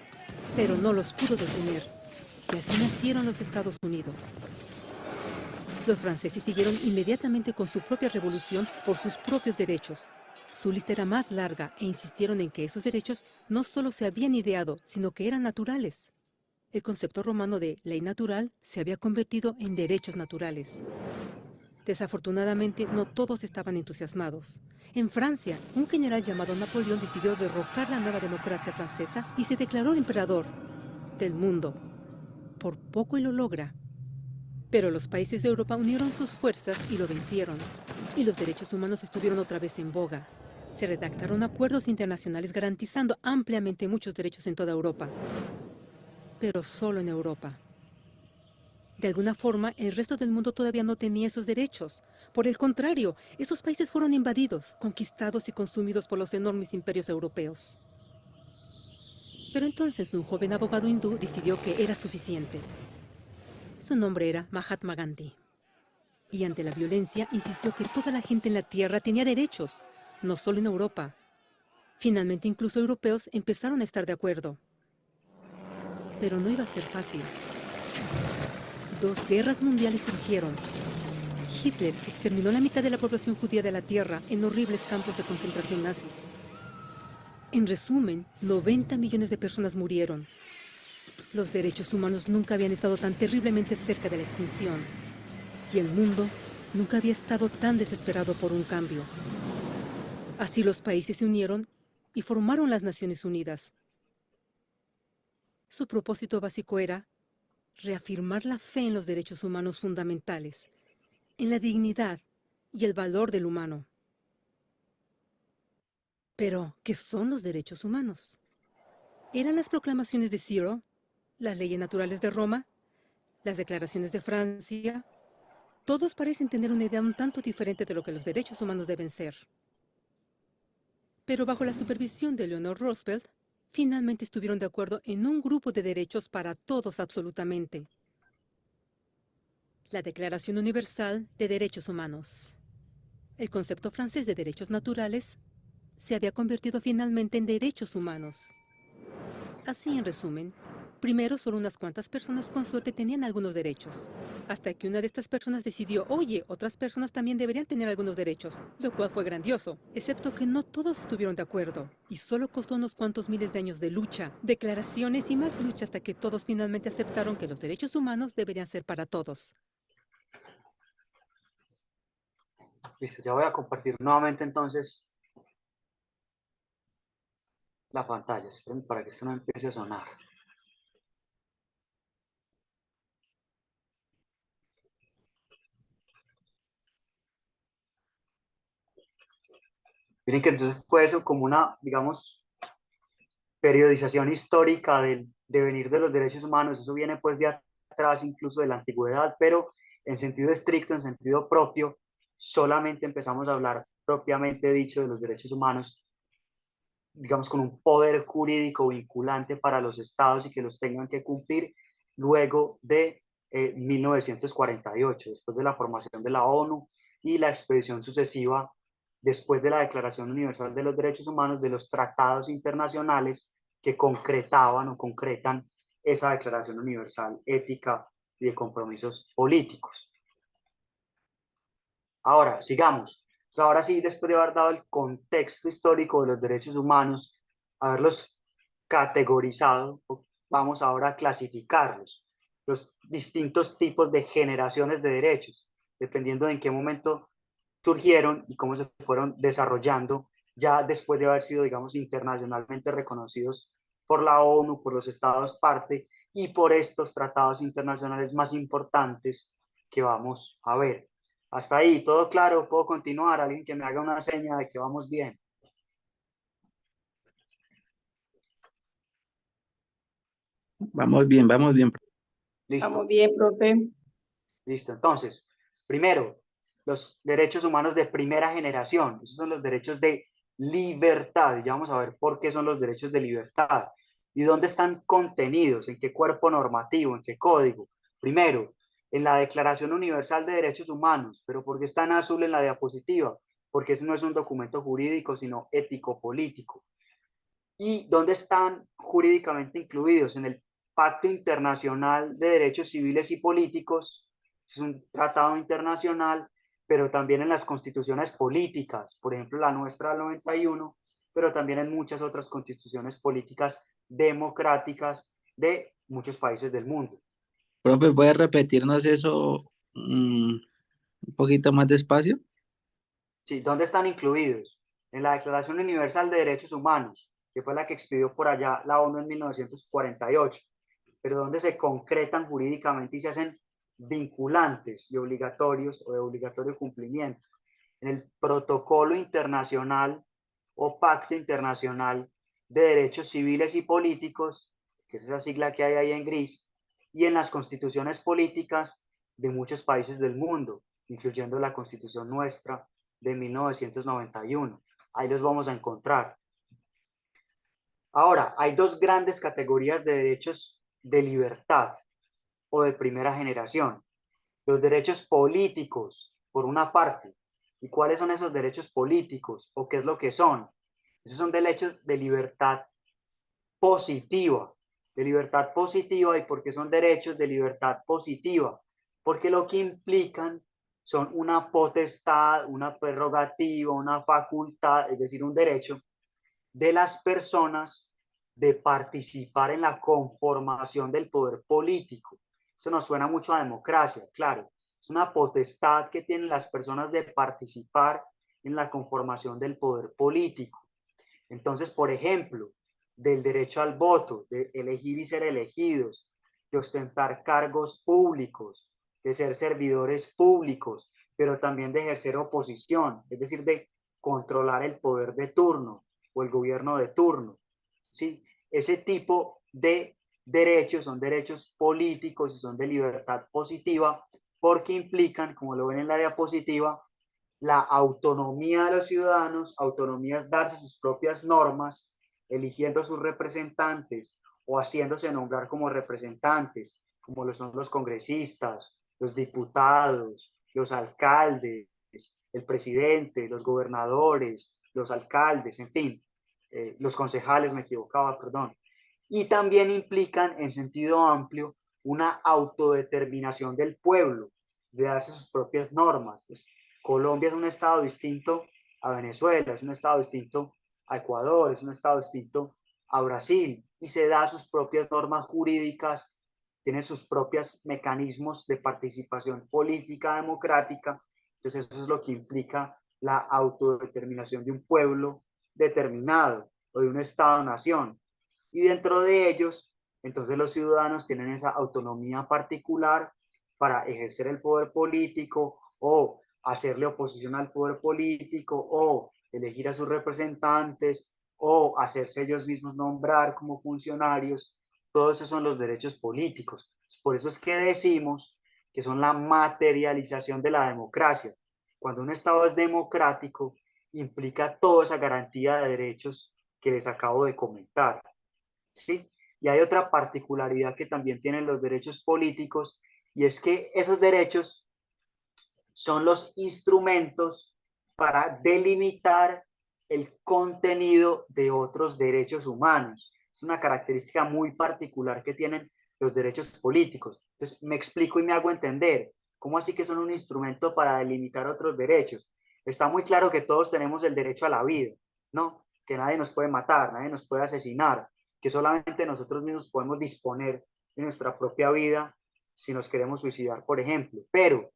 pero no los pudo detener. Y así nacieron los Estados Unidos. Los franceses siguieron inmediatamente con su propia revolución por sus propios derechos. Su lista era más larga e insistieron en que esos derechos no solo se habían ideado, sino que eran naturales. El concepto romano de ley natural se había convertido en derechos naturales. Desafortunadamente, no todos estaban entusiasmados. En Francia, un general llamado Napoleón decidió derrocar la nueva democracia francesa y se declaró emperador del mundo. Por poco y lo logra. Pero los países de Europa unieron sus fuerzas y lo vencieron. Y los derechos humanos estuvieron otra vez en boga. Se redactaron acuerdos internacionales garantizando ampliamente muchos derechos en toda Europa. Pero solo en Europa. De alguna forma, el resto del mundo todavía no tenía esos derechos. Por el contrario, esos países fueron invadidos, conquistados y consumidos por los enormes imperios europeos. Pero entonces un joven abogado hindú decidió que era suficiente. Su nombre era Mahatma Gandhi. Y ante la violencia insistió que toda la gente en la tierra tenía derechos, no solo en Europa. Finalmente incluso europeos empezaron a estar de acuerdo. Pero no iba a ser fácil. 2 guerras mundiales surgieron. Hitler exterminó la mitad de la población judía de la tierra en horribles campos de concentración nazis. En resumen, 90 millones de personas murieron. Los derechos humanos nunca habían estado tan terriblemente cerca de la extinción. Y el mundo nunca había estado tan desesperado por un cambio. Así los países se unieron y formaron las Naciones Unidas. Su propósito básico era reafirmar la fe en los derechos humanos fundamentales, en la dignidad y el valor del humano. Pero, ¿qué son los derechos humanos? ¿Eran las proclamaciones de Ciro, las leyes naturales de Roma, las declaraciones de Francia? Todos parecen tener una idea un tanto diferente de lo que los derechos humanos deben ser. Pero bajo la supervisión de Eleanor Roosevelt, finalmente estuvieron de acuerdo en un grupo de derechos para todos absolutamente. La Declaración Universal de Derechos Humanos. El concepto francés de derechos naturales se había convertido finalmente en derechos humanos. Así, en resumen, primero solo unas cuantas personas con suerte tenían algunos derechos, hasta que una de estas personas decidió, oye, otras personas también deberían tener algunos derechos, lo cual fue grandioso, excepto que no todos estuvieron de acuerdo, y solo costó unos cuantos miles de años de lucha, declaraciones y más lucha hasta que todos finalmente aceptaron que los derechos humanos deberían ser para todos. Listo, ya voy a compartir nuevamente entonces la pantalla. Esperen para que esto no empiece a sonar. Miren que entonces fue eso como una, digamos, periodización histórica del devenir de los derechos humanos. Eso viene pues de atrás, incluso de la antigüedad, pero en sentido estricto, en sentido propio, solamente empezamos a hablar propiamente dicho de los derechos humanos digamos, con un poder jurídico vinculante para los estados y que los tengan que cumplir luego de 1948, después de la formación de la ONU y la expedición sucesiva después de la Declaración Universal de los Derechos Humanos, de los tratados internacionales que concretaban o concretan esa Declaración Universal ética y de compromisos políticos. Ahora, sigamos. Pues ahora sí, después de haber dado el contexto histórico de los derechos humanos, haberlos categorizado, vamos ahora a clasificarlos, los distintos tipos de generaciones de derechos, dependiendo de en qué momento surgieron y cómo se fueron desarrollando ya después de haber sido, digamos, internacionalmente reconocidos por la ONU, por los estados parte y por estos tratados internacionales más importantes que vamos a ver. Hasta ahí, todo claro, puedo continuar. Alguien que me haga una seña de que vamos bien. Vamos bien, vamos bien. Listo. Vamos bien, profe. Listo. Entonces, primero, los derechos humanos de primera generación. Esos son los derechos de libertad. Ya vamos a ver por qué son los derechos de libertad. ¿Y dónde están contenidos? ¿En qué cuerpo normativo? ¿En qué código? Primero, en la Declaración Universal de Derechos Humanos. ¿Pero por qué está en azul en la diapositiva? Porque ese no es un documento jurídico, sino ético-político. ¿Y dónde están jurídicamente incluidos? En el Pacto Internacional de Derechos Civiles y Políticos. Es un tratado internacional, pero también en las constituciones políticas, por ejemplo la nuestra del 91, pero también en muchas otras constituciones políticas democráticas de muchos países del mundo. Profe, ¿puede repetirnos eso un poquito más despacio? Sí, ¿dónde están incluidos? En la Declaración Universal de Derechos Humanos, que fue la que expidió por allá la ONU en 1948, pero donde se concretan jurídicamente y se hacen vinculantes y obligatorios o de obligatorio cumplimiento. En el Protocolo Internacional o Pacto Internacional de Derechos Civiles y Políticos, que es esa sigla que hay ahí en gris, y en las constituciones políticas de muchos países del mundo, incluyendo la constitución nuestra de 1991. Ahí los vamos a encontrar. Ahora, hay dos grandes categorías de derechos de libertad o de primera generación. Los derechos políticos, por una parte. ¿Y cuáles son esos derechos políticos? ¿O qué es lo que son? Esos son derechos de libertad positiva. De libertad positiva. ¿Y por qué son derechos de libertad positiva? Porque lo que implican son una potestad, una prerrogativa, una facultad, es decir, un derecho de las personas de participar en la conformación del poder político. Eso nos suena mucho a democracia, claro. Es una potestad que tienen las personas de participar en la conformación del poder político. Entonces, por ejemplo, del derecho al voto, de elegir y ser elegidos, de ostentar cargos públicos, de ser servidores públicos, pero también de ejercer oposición, es decir, de controlar el poder de turno o el gobierno de turno. ¿Sí? Ese tipo de derechos son derechos políticos y son de libertad positiva porque implican, como lo ven en la diapositiva, la autonomía de los ciudadanos, autonomía es darse sus propias normas, eligiendo a sus representantes o haciéndose nombrar como representantes, como lo son los congresistas, los diputados, los alcaldes, el presidente, los gobernadores, los alcaldes, en fin, los concejales, me equivocaba, perdón. Y también implican, en sentido amplio, una autodeterminación del pueblo, de darse sus propias normas. Entonces, Colombia es un estado distinto a Venezuela, es un estado distinto a Ecuador, es un estado distinto a Brasil, y se da sus propias normas jurídicas, tiene sus propios mecanismos de participación política democrática. Entonces eso es lo que implica la autodeterminación de un pueblo determinado o de un estado-nación. Y dentro de ellos, entonces los ciudadanos tienen esa autonomía particular para ejercer el poder político o hacerle oposición al poder político o elegir a sus representantes o hacerse ellos mismos nombrar como funcionarios. Todos esos son los derechos políticos. Por eso es que decimos que son la materialización de la democracia. Cuando un Estado es democrático, implica toda esa garantía de derechos que les acabo de comentar, ¿sí? Y hay otra particularidad que también tienen los derechos políticos, y es que esos derechos son los instrumentos para delimitar el contenido de otros derechos humanos. Es una característica muy particular que tienen los derechos políticos. Entonces, me explico y me hago entender. ¿Cómo así que son un instrumento para delimitar otros derechos? Está muy claro que todos tenemos el derecho a la vida, ¿no? Que nadie nos puede matar, nadie nos puede asesinar, que solamente nosotros mismos podemos disponer de nuestra propia vida si nos queremos suicidar, por ejemplo. Pero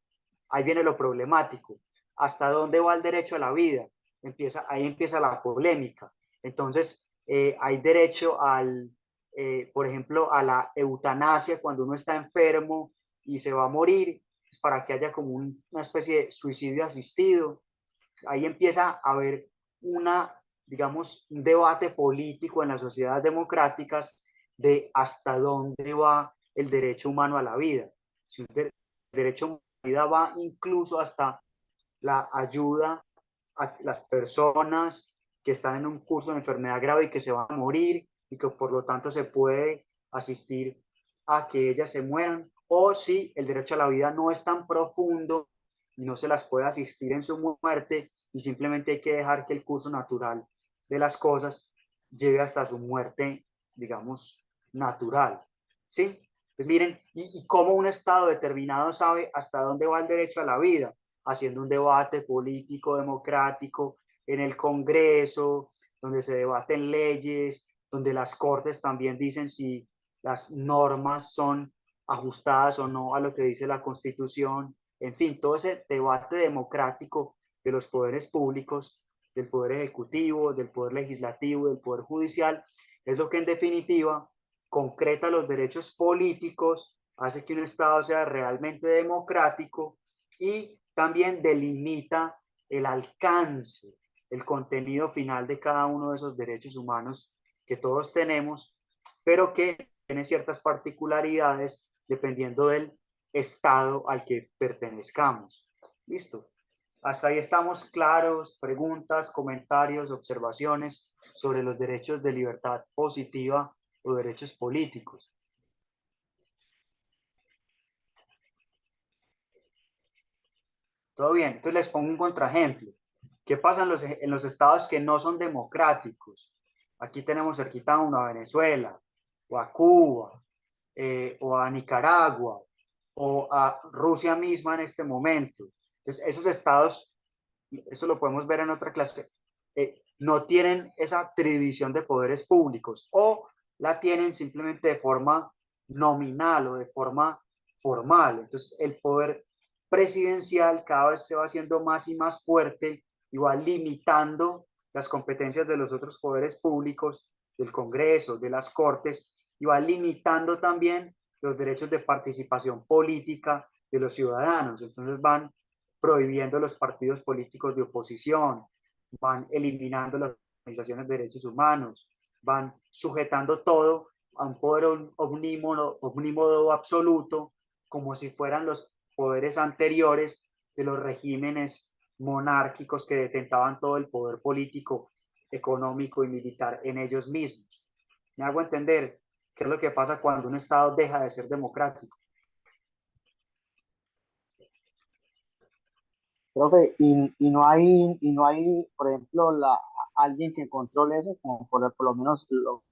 ahí viene lo problemático. ¿Hasta dónde va el derecho a la vida? Ahí empieza la polémica. Entonces, hay derecho por ejemplo, a la eutanasia cuando uno está enfermo y se va a morir, es para que haya como una especie de suicidio asistido. Ahí empieza a haber digamos, un debate político en las sociedades democráticas de hasta dónde va el derecho humano a la vida. Si el derecho humano a la vida va incluso hasta la ayuda a las personas que están en un curso de enfermedad grave y que se van a morir y que por lo tanto se puede asistir a que ellas se mueran, o si el derecho a la vida no es tan profundo y no se las puede asistir en su muerte y simplemente hay que dejar que el curso natural de las cosas lleve hasta su muerte, digamos, natural, ¿sí? Entonces miren, y cómo un Estado determinado sabe hasta dónde va el derecho a la vida, haciendo un debate político, democrático, en el Congreso, donde se debaten leyes, donde las Cortes también dicen si las normas son ajustadas o no a lo que dice la Constitución. En fin, todo ese debate democrático de los poderes públicos, del poder ejecutivo, del poder legislativo, del poder judicial, es lo que en definitiva concreta los derechos políticos, hace que un Estado sea realmente democrático y también delimita el alcance, el contenido final de cada uno de esos derechos humanos que todos tenemos, pero que tiene ciertas particularidades dependiendo del Estado al que pertenezcamos. ¿Listo? Hasta ahí estamos claros. Preguntas, comentarios, observaciones sobre los derechos de libertad positiva o derechos políticos. Todo bien. Entonces les pongo un contraejemplo. ¿Qué pasa en los estados que no son democráticos? Aquí tenemos cerquita a una Venezuela, o a Cuba, o a Nicaragua, o a Rusia misma en este momento. Entonces, esos estados, eso lo podemos ver en otra clase, no tienen esa división de poderes públicos o la tienen simplemente de forma nominal o de forma formal. Entonces, el poder presidencial cada vez se va haciendo más y más fuerte y va limitando las competencias de los otros poderes públicos, del Congreso, de las Cortes, y va limitando también los derechos de participación política de los ciudadanos. Entonces van prohibiendo los partidos políticos de oposición, van eliminando las organizaciones de derechos humanos, van sujetando todo a un poder omnímodo absoluto, como si fueran los poderes anteriores de los regímenes monárquicos que detentaban todo el poder político, económico y militar en ellos mismos. ¿Me hago entender qué es lo que pasa cuando un Estado deja de ser democrático? Profe, y no hay, por ejemplo, alguien que controle eso, como por lo menos lo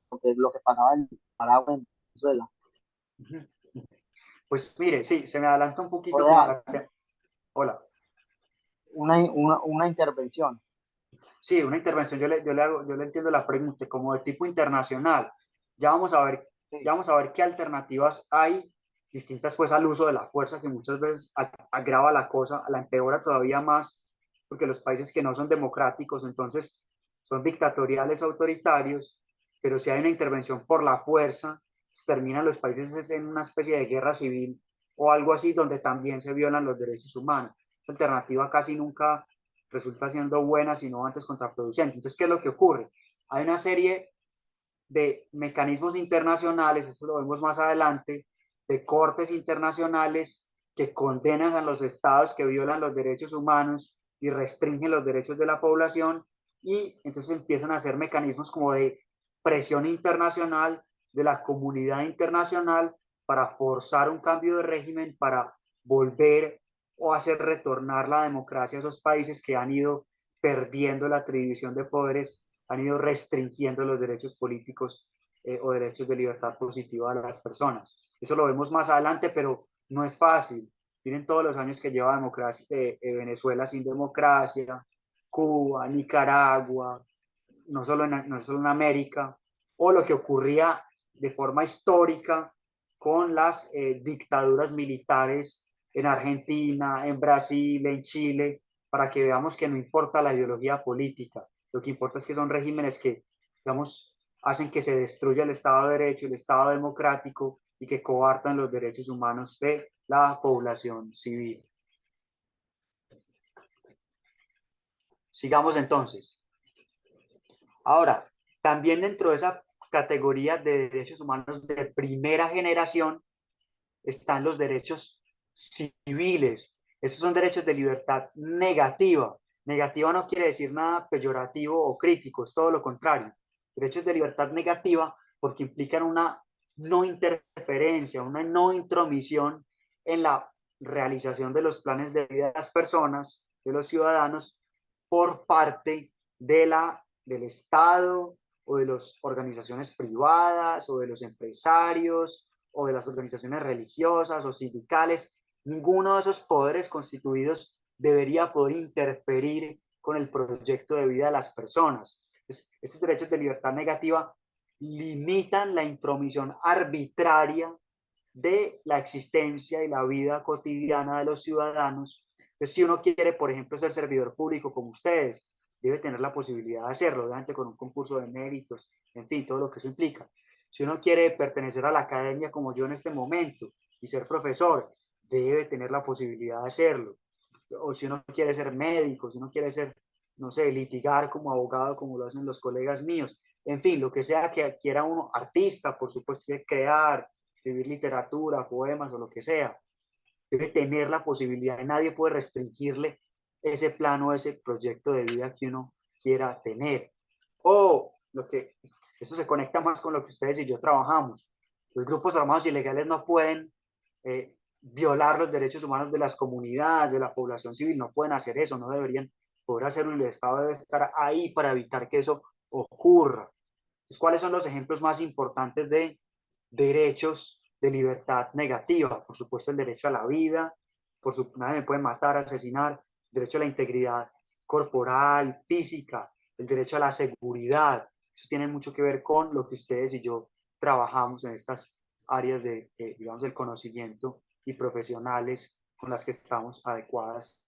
que pasaba en Nicaragua, en Venezuela. Pues mire, sí, se me adelanta un poquito. O sea, Hola. una intervención. Sí, una intervención, yo le entiendo la pregunta, como de tipo internacional. Ya vamos a ver, ya vamos a ver qué alternativas hay distintas pues al uso de la fuerza, que muchas veces agrava la cosa, la empeora todavía más, porque los países que no son democráticos, entonces son dictatoriales, autoritarios, pero si hay una intervención por la fuerza, terminan los países en una especie de guerra civil o algo así, donde también se violan los derechos humanos. Esta alternativa casi nunca resulta siendo buena, sino antes contraproducente. Entonces, ¿qué es lo que ocurre? Hay una serie de mecanismos internacionales, eso lo vemos más adelante, de cortes internacionales que condenan a los estados que violan los derechos humanos y restringen los derechos de la población y entonces empiezan a hacer mecanismos como de presión internacional, de la comunidad internacional, para forzar un cambio de régimen, para volver o hacer retornar la democracia a esos países que han ido perdiendo la atribución de poderes, han ido restringiendo los derechos políticos o derechos de libertad positiva de las personas. Eso lo vemos más adelante, pero no es fácil. Miren todos los años que lleva democracia, Venezuela sin democracia, Cuba, Nicaragua, no solo en América, o lo que ocurría de forma histórica con las dictaduras militares en Argentina, en Brasil, en Chile, para que veamos que no importa la ideología política, lo que importa es que son regímenes que, digamos, hacen que se destruya el Estado de Derecho, el Estado democrático y que coartan los derechos humanos de la población civil. Sigamos entonces. Ahora, también dentro de esa categoría de derechos humanos de primera generación están los derechos civiles. Estos son derechos de libertad negativa. Negativa no quiere decir nada peyorativo o crítico, es todo lo contrario. Derechos de libertad negativa porque implican una no interferencia, una no intromisión en la realización de los planes de vida de las personas, de los ciudadanos, por parte del Estado o de las organizaciones privadas o de los empresarios o de las organizaciones religiosas o sindicales. Ninguno de esos poderes constituidos debería poder interferir con el proyecto de vida de las personas. Entonces, estos derechos de libertad negativa limitan la intromisión arbitraria de la existencia y la vida cotidiana de los ciudadanos. Entonces, si uno quiere, por ejemplo, ser servidor público como ustedes, debe tener la posibilidad de hacerlo, obviamente con un concurso de méritos, en fin, todo lo que eso implica. Si uno quiere pertenecer a la academia como yo en este momento y ser profesor, debe tener la posibilidad de hacerlo. O si uno quiere ser médico, si uno quiere ser, no sé, litigar como abogado, como lo hacen los colegas míos, en fin, lo que sea que quiera uno, artista, por supuesto, que crear, escribir literatura, poemas o lo que sea, debe tener la posibilidad, nadie puede restringirle ese plano, ese proyecto de vida que uno quiera tener. O lo que, eso se conecta más con lo que ustedes y yo trabajamos. Los grupos armados ilegales no pueden violar los derechos humanos de las comunidades, de la población civil, no pueden hacer eso, no deberían poder hacerlo, y el Estado debe estar ahí para evitar que eso ocurra. Entonces, ¿cuáles son los ejemplos más importantes de derechos de libertad negativa? Por supuesto, el derecho a la vida, nadie me puede matar, asesinar, el derecho a la integridad corporal, física, el derecho a la seguridad. Eso tiene mucho que ver con lo que ustedes y yo trabajamos en estas áreas de, digamos, del conocimiento y profesionales con las que estamos adecuadas,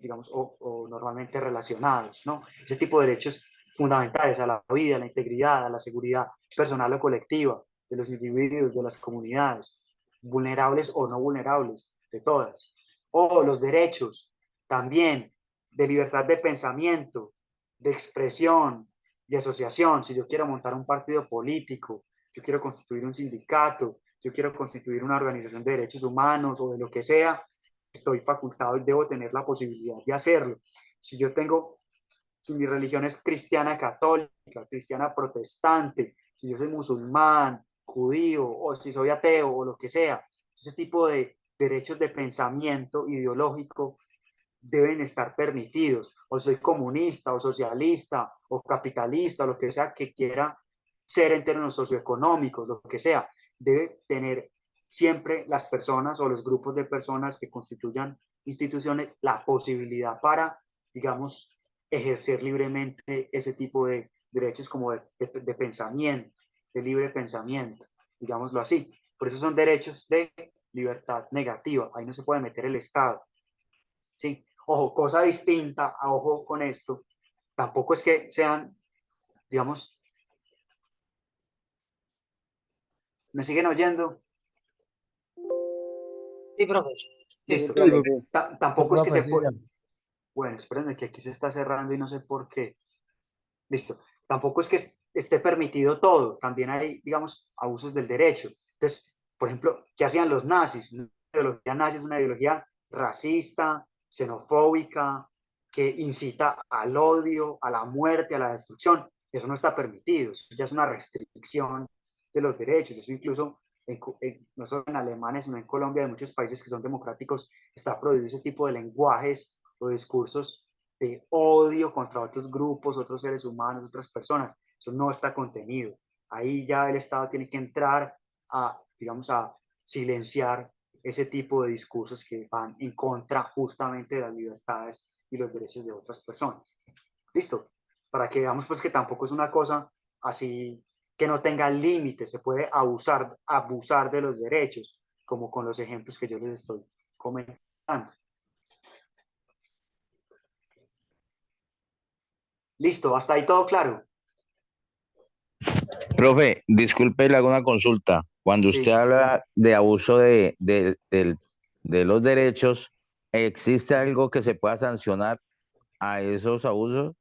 digamos, o normalmente relacionados, ¿no? Ese tipo de derechos fundamentales a la vida, a la integridad, a la seguridad personal o colectiva de los individuos, de las comunidades, vulnerables o no vulnerables, de todas. O los derechos también de libertad de pensamiento, de expresión, de asociación. Si yo quiero montar un partido político, yo quiero constituir un sindicato, yo quiero constituir una organización de derechos humanos o de lo que sea, estoy facultado y debo tener la posibilidad de hacerlo. Si yo tengo, si mi religión es cristiana católica, cristiana protestante, si yo soy musulmán, judío, o si soy ateo o lo que sea, ese tipo de derechos de pensamiento ideológico deben estar permitidos. O soy comunista, o socialista, o capitalista, o lo que sea que quiera ser en términos socioeconómicos, lo que sea, debe tener siempre las personas o los grupos de personas que constituyan instituciones la posibilidad para, digamos, ejercer libremente ese tipo de derechos como de pensamiento, de libre pensamiento, digámoslo así. Por eso son derechos de libertad negativa. Ahí no se puede meter el Estado. ¿Sí? Ojo, cosa distinta, a ojo con esto, tampoco es que sean, digamos, ¿me siguen oyendo? Sí, profe. Listo. Tampoco es que se puede. Bueno, espérenme que aquí se está cerrando y no sé por qué. Listo. Tampoco es que esté permitido todo. También hay, digamos, abusos del derecho. Entonces, por ejemplo, ¿qué hacían los nazis? La ideología nazi es una ideología racista, xenofóbica, que incita al odio, a la muerte, a la destrucción. Eso no está permitido, eso ya es una restricción de los derechos. Eso incluso, no solo en Alemania, sino en Colombia, en muchos países que son democráticos, está prohibido ese tipo de lenguajes o discursos de odio contra otros grupos, otros seres humanos, otras personas. Eso no está contenido. Ahí ya el Estado tiene que entrar a, digamos, a silenciar ese tipo de discursos que van en contra justamente de las libertades y los derechos de otras personas. ¿Listo? Para que veamos pues que tampoco es una cosa así que no tenga límites, se puede abusar de los derechos, como con los ejemplos que yo les estoy comentando. Listo, hasta ahí todo claro. Profe, disculpe, le hago una consulta. Cuando usted Sí. habla de abuso de los derechos, ¿existe algo que se pueda sancionar a esos abusos?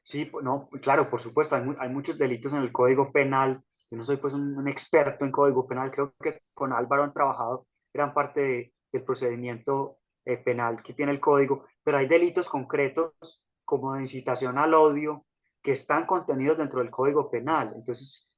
Sí, no, claro, por supuesto, hay muchos delitos en el Código Penal. Yo no soy pues un experto en Código Penal, creo que con Álvaro han trabajado gran parte del procedimiento penal que tiene el Código, pero hay delitos concretos como de incitación al odio que están contenidos dentro del Código Penal. Entonces,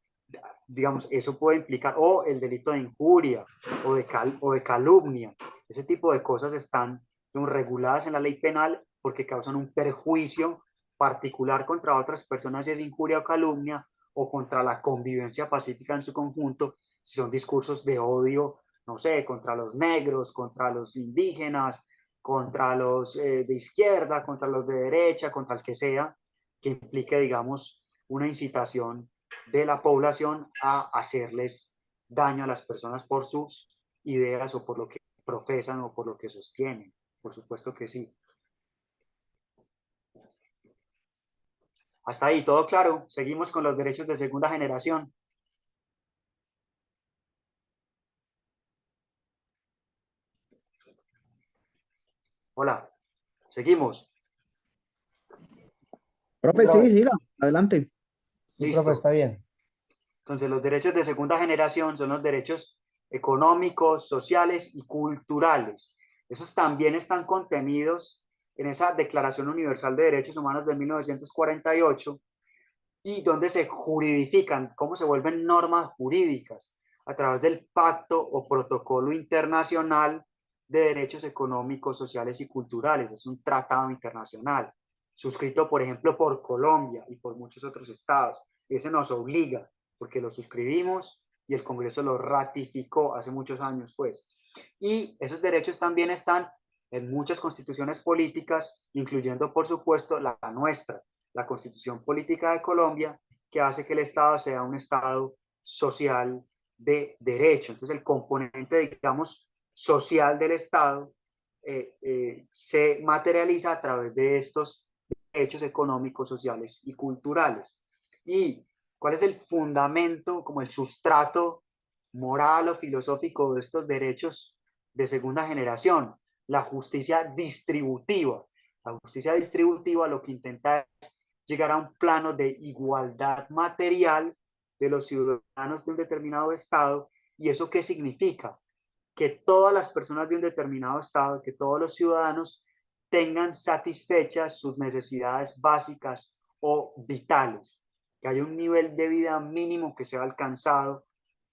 digamos, eso puede implicar, o el delito de injuria o de calumnia. Ese tipo de cosas están reguladas en la ley penal porque causan un perjuicio particular contra otras personas, si es injuria o calumnia, o contra la convivencia pacífica en su conjunto, si son discursos de odio, no sé, contra los negros, contra los indígenas, contra los de izquierda, contra los de derecha, contra el que sea, que implique, digamos, una incitación de la población a hacerles daño a las personas por sus ideas o por lo que profesan o por lo que sostienen. Por supuesto que sí. Hasta ahí, todo claro. Seguimos con los derechos de segunda generación. Hola, seguimos. Profe, sí, siga, adelante. Sí, profe, Listo. está bien. Entonces, los derechos de segunda generación son los derechos económicos, sociales y culturales. Esos también están contenidos en esa Declaración Universal de Derechos Humanos de 1948 y donde se juridifican, cómo se vuelven normas jurídicas a través del Pacto o Protocolo Internacional de Derechos Económicos, Sociales y Culturales. Es un tratado internacional suscrito, por ejemplo, por Colombia y por muchos otros estados. Ese nos obliga porque lo suscribimos y el Congreso lo ratificó hace muchos años, pues. Y esos derechos también están en muchas constituciones políticas, incluyendo, por supuesto, la nuestra, la Constitución Política de Colombia, que hace que el Estado sea un Estado social de derecho. Entonces, el componente, digamos, social del Estado se materializa a través de estos derechos económicos, sociales y culturales. ¿Y cuál es el fundamento, como el sustrato moral o filosófico de estos derechos de segunda generación? La justicia distributiva. La justicia distributiva lo que intenta es llegar a un plano de igualdad material de los ciudadanos de un determinado estado. ¿Y eso qué significa? Que todas las personas de un determinado estado, que todos los ciudadanos tengan satisfechas sus necesidades básicas o vitales, que haya un nivel de vida mínimo que sea alcanzado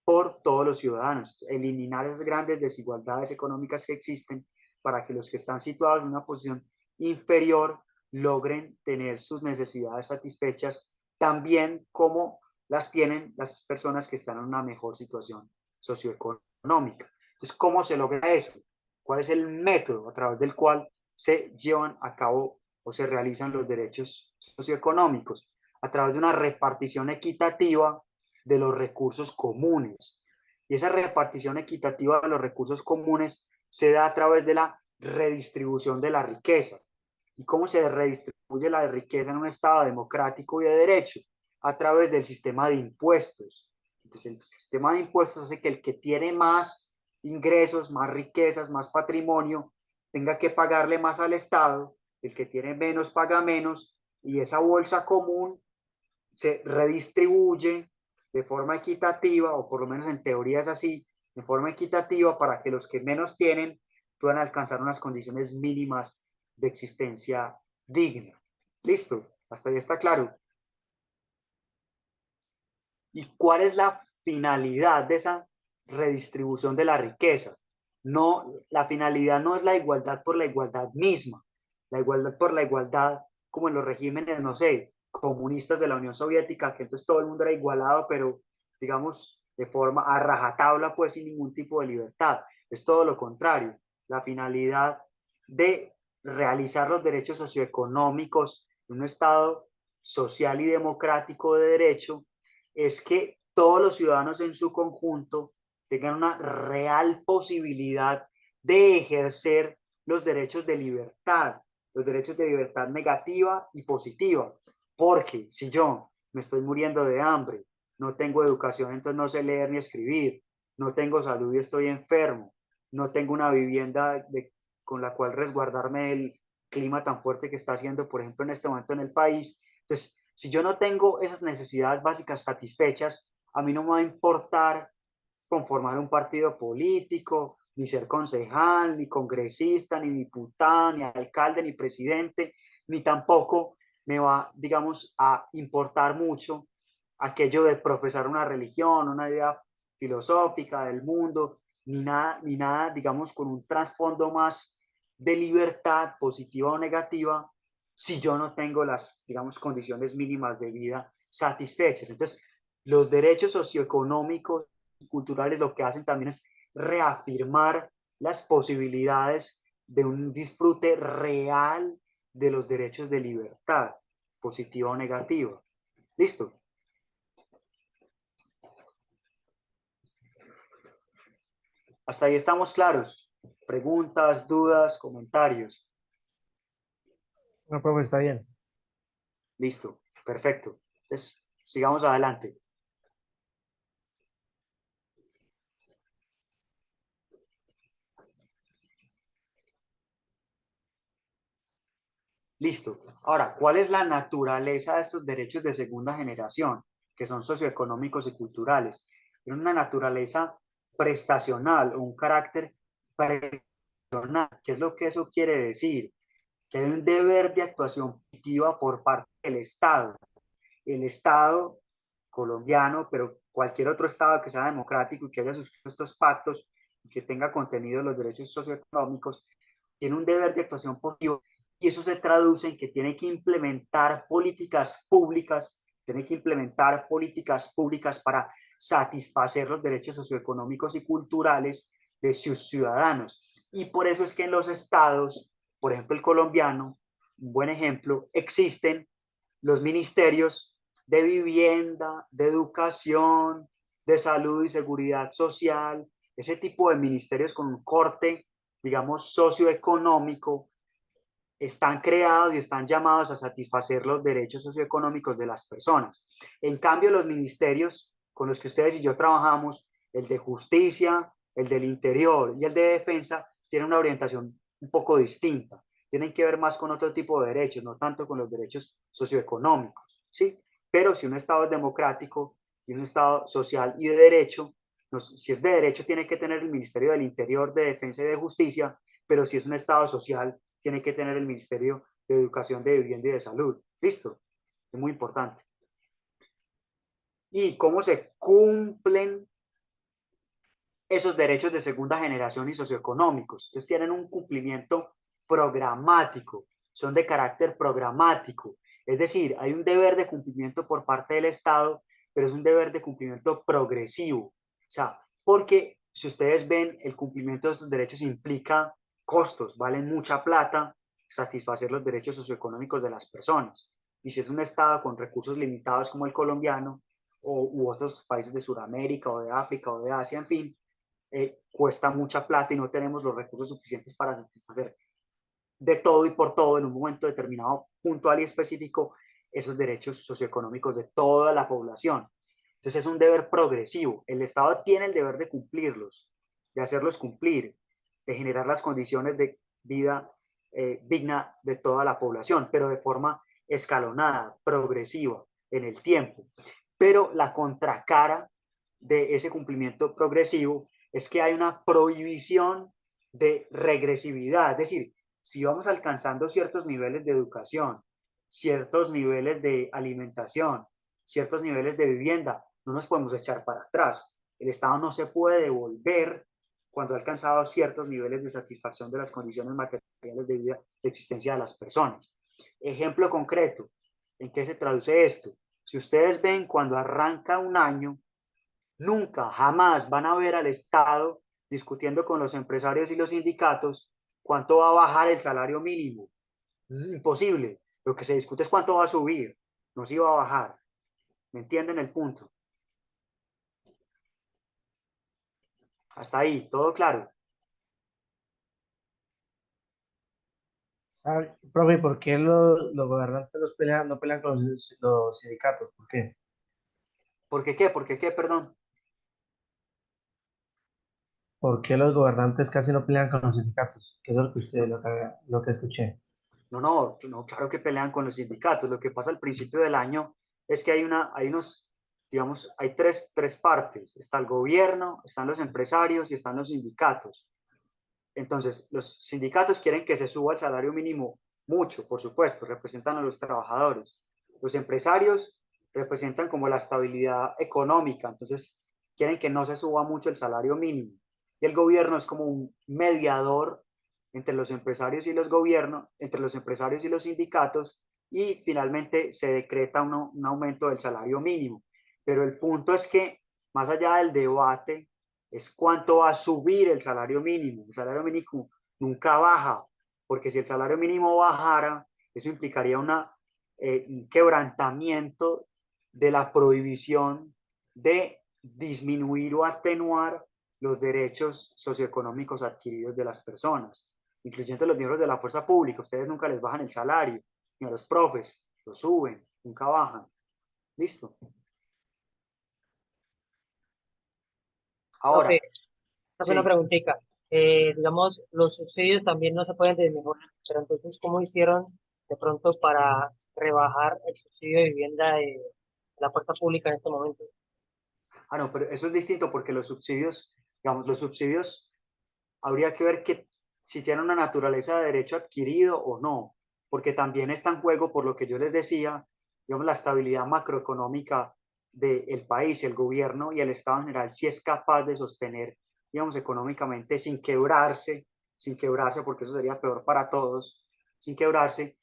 por todos los ciudadanos, eliminar esas grandes desigualdades económicas que existen para que los que están situados en una posición inferior logren tener sus necesidades satisfechas también como las tienen las personas que están en una mejor situación socioeconómica. Entonces, ¿cómo se logra eso? ¿Cuál es el método a través del cual se llevan a cabo o se realizan los derechos socioeconómicos? A través de una repartición equitativa de los recursos comunes. Y esa repartición equitativa de los recursos comunes se da a través de la redistribución de la riqueza. ¿Y cómo se redistribuye la riqueza en un Estado democrático y de derecho? A través del sistema de impuestos. Entonces, el sistema de impuestos hace que el que tiene más ingresos, más riquezas, más patrimonio, tenga que pagarle más al Estado, el que tiene menos paga menos, y esa bolsa común se redistribuye de forma equitativa, o por lo menos en teoría es así, de forma equitativa para que los que menos tienen puedan alcanzar unas condiciones mínimas de existencia digna. ¿Listo? Hasta ahí está claro. ¿Y cuál es la finalidad de esa redistribución de la riqueza? No, la finalidad no es la igualdad por la igualdad misma, la igualdad por la igualdad como en los regímenes, no sé, comunistas de la Unión Soviética, que entonces todo el mundo era igualado, pero digamos de forma a rajatabla, pues sin ningún tipo de libertad. Es todo lo contrario. La finalidad de realizar los derechos socioeconómicos en un Estado social y democrático de derecho es que todos los ciudadanos en su conjunto tengan una real posibilidad de ejercer los derechos de libertad, los derechos de libertad negativa y positiva. Porque si yo me estoy muriendo de hambre, no tengo educación, entonces no sé leer ni escribir, no tengo salud y estoy enfermo, no tengo una vivienda con la cual resguardarme del clima tan fuerte que está haciendo, por ejemplo, en este momento en el país. Entonces, si yo no tengo esas necesidades básicas satisfechas, a mí no me va a importar conformar un partido político, ni ser concejal, ni congresista, ni diputado, ni alcalde, ni presidente, ni tampoco me va, digamos, a importar mucho aquello de profesar una religión, una idea filosófica del mundo, ni nada, digamos, con un trasfondo más de libertad positiva o negativa, si yo no tengo las, digamos, condiciones mínimas de vida satisfechas. Entonces, los derechos socioeconómicos y culturales lo que hacen también es reafirmar las posibilidades de un disfrute real de los derechos de libertad, positiva o negativa. ¿Listo? Hasta ahí estamos claros. Preguntas, dudas, comentarios. No, profe, está bien. Listo, perfecto. Entonces, sigamos adelante. Listo. Ahora, ¿cuál es la naturaleza de estos derechos de segunda generación, que son socioeconómicos y culturales? Tienen una naturaleza prestacional o un carácter prestacional. ¿Qué es lo que eso quiere decir? Que hay un deber de actuación positiva por parte del Estado. El Estado colombiano, pero cualquier otro Estado que sea democrático y que haya suscrito estos pactos y que tenga contenido los derechos socioeconómicos, tiene un deber de actuación positiva y eso se traduce en que tiene que implementar políticas públicas, para satisfacer los derechos socioeconómicos y culturales de sus ciudadanos. Y por eso es que en los estados, por ejemplo el colombiano, un buen ejemplo, existen los ministerios de vivienda, de educación, de salud y seguridad social, ese tipo de ministerios con un corte, digamos, socioeconómico, están creados y están llamados a satisfacer los derechos socioeconómicos de las personas. En cambio, los ministerios con los que ustedes y yo trabajamos, el de justicia, el del interior y el de defensa, tienen una orientación un poco distinta. Tienen que ver más con otro tipo de derechos, no tanto con los derechos socioeconómicos, ¿sí? Pero si un Estado es democrático y un Estado social y de derecho, si es de derecho tiene que tener el Ministerio del Interior, de Defensa y de Justicia, pero si es un Estado social tiene que tener el Ministerio de Educación, de Vivienda y de Salud. ¿Listo? Es muy importante. ¿Y cómo se cumplen esos derechos de segunda generación y socioeconómicos? Entonces tienen un cumplimiento programático, son de carácter programático. Es decir, hay un deber de cumplimiento por parte del Estado, pero es un deber de cumplimiento progresivo. O sea, porque si ustedes ven, el cumplimiento de estos derechos implica costos, valen mucha plata satisfacer los derechos socioeconómicos de las personas. Y si es un Estado con recursos limitados como el colombiano, u otros países de Sudamérica o de África o de Asia, en fin, cuesta mucha plata y no tenemos los recursos suficientes para satisfacer de todo y por todo en un momento determinado, puntual y específico, esos derechos socioeconómicos de toda la población. Entonces es un deber progresivo. El Estado tiene el deber de cumplirlos, de hacerlos cumplir, de generar las condiciones de vida digna de toda la población, pero de forma escalonada, progresiva, en el tiempo. Pero la contracara de ese cumplimiento progresivo es que hay una prohibición de regresividad, es decir, si vamos alcanzando ciertos niveles de educación, ciertos niveles de alimentación, ciertos niveles de vivienda, no nos podemos echar para atrás. El Estado no se puede devolver cuando ha alcanzado ciertos niveles de satisfacción de las condiciones materiales de vida, de existencia de las personas. Ejemplo concreto, ¿en qué se traduce esto? Si ustedes ven cuando arranca un año, nunca, jamás van a ver al Estado discutiendo con los empresarios y los sindicatos cuánto va a bajar el salario mínimo. Imposible. Lo que se discute es cuánto va a subir, no si va a bajar. ¿Me entienden el punto? Hasta ahí, todo claro. Profe, ¿por qué los gobernantes no pelean con los sindicatos? ¿Por qué? ¿Por qué qué? ¿Por qué qué? Perdón. ¿Por qué los gobernantes casi no pelean con los sindicatos? Que es lo que lo que escuché. No, claro que pelean con los sindicatos. Lo que pasa al principio del año es que hay unos, digamos, hay tres partes. Está el gobierno, están los empresarios y están los sindicatos. Entonces, los sindicatos quieren que se suba el salario mínimo mucho, por supuesto, representan a los trabajadores. Los empresarios representan como la estabilidad económica, entonces quieren que no se suba mucho el salario mínimo. Y el gobierno es como un mediador entre los empresarios y los gobiernos, entre los empresarios y los sindicatos, y finalmente se decreta un aumento del salario mínimo. Pero el punto es que, más allá del debate, es cuánto va a subir el salario mínimo. El salario mínimo nunca baja, porque si el salario mínimo bajara, eso implicaría un quebrantamiento de la prohibición de disminuir o atenuar los derechos socioeconómicos adquiridos de las personas, incluyendo los miembros de la fuerza pública. Ustedes nunca les bajan el salario, ni a los profes, lo suben, nunca bajan. ¿Listo? Ahora, Profe, una sí. preguntita. Digamos, los subsidios también no se pueden desmejorar, pero entonces, ¿cómo hicieron de pronto para rebajar el subsidio de vivienda de la fuerza pública en este momento? No, pero eso es distinto porque los subsidios, digamos, los subsidios habría que ver que si tienen una naturaleza de derecho adquirido o no, porque también está en juego, por lo que yo les decía, digamos, la estabilidad macroeconómica del país, el gobierno y el Estado en general, si es capaz de sostener, digamos, económicamente sin quebrarse, porque eso sería peor para todos, sin quebrarse,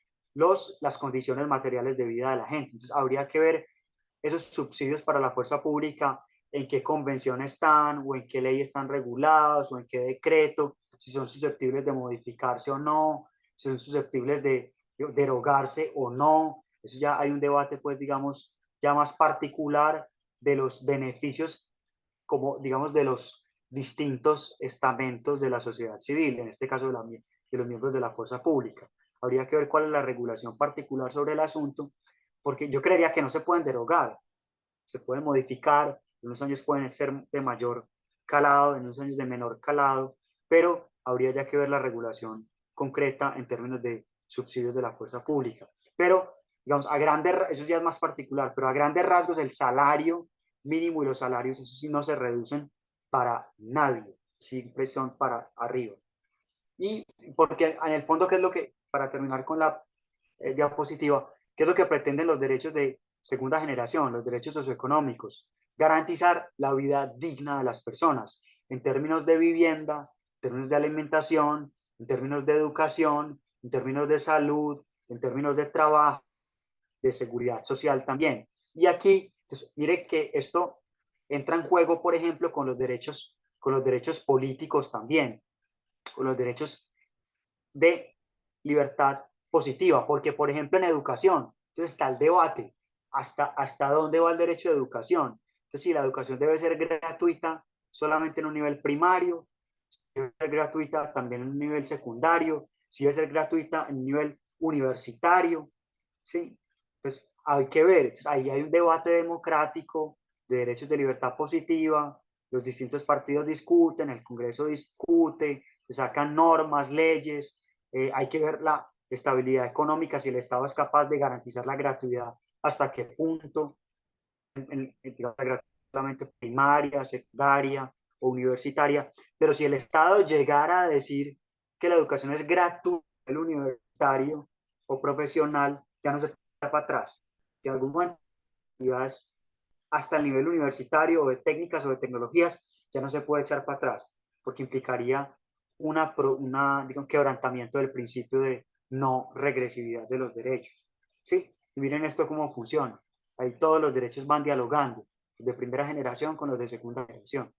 las condiciones materiales de vida de la gente. Entonces, habría que ver esos subsidios para la fuerza pública, en qué convención están o en qué ley están regulados o en qué decreto, si son susceptibles de modificarse o no, si son susceptibles de derogarse o no. Eso ya hay un debate, pues, digamos, ya más particular de los beneficios, como, digamos, de los distintos estamentos de la sociedad civil, en este caso de los miembros de la fuerza pública. Habría que ver cuál es la regulación particular sobre el asunto, porque yo creería que no se pueden derogar, se pueden modificar, en unos años pueden ser de mayor calado, en unos años de menor calado, pero habría ya que ver la regulación concreta en términos de subsidios de la fuerza pública. Pero, digamos, eso ya es más particular, pero a grandes rasgos el salario mínimo y los salarios, eso sí no se reducen para nadie, siempre son para arriba. Y porque en el fondo, ¿qué es lo que, para terminar con la diapositiva, qué es lo que pretenden los derechos de segunda generación, los derechos socioeconómicos? Garantizar la vida digna de las personas en términos de vivienda, en términos de alimentación, en términos de educación, en términos de salud, en términos de trabajo, de seguridad social también. Y aquí, entonces, mire que esto entra en juego, por ejemplo, con los derechos políticos también, con los derechos de libertad positiva, porque por ejemplo en educación, entonces está el debate, hasta dónde va el derecho de educación. Entonces si la educación debe ser gratuita solamente en un nivel primario, si debe ser gratuita también en un nivel secundario, si debe ser gratuita en un nivel universitario, ¿sí? Entonces hay que ver, entonces, ahí hay un debate democrático de derechos de libertad positiva, los distintos partidos discuten, el Congreso discute, se sacan normas, leyes, hay que ver la estabilidad económica, si el Estado es capaz de garantizar la gratuidad, hasta qué punto, digamos, la gratuidad primaria, secundaria o universitaria, pero si el Estado llegara a decir que la educación es gratuita nivel universitario o profesional ya no se puede echar para atrás. Si algún momento actividades hasta el nivel universitario o de técnicas o de tecnologías ya no se puede echar para atrás, porque implicaría un quebrantamiento del principio de no regresividad de los derechos. ¿Sí? Y miren esto cómo funciona. Ahí todos los derechos van dialogando, de primera generación con los de segunda generación.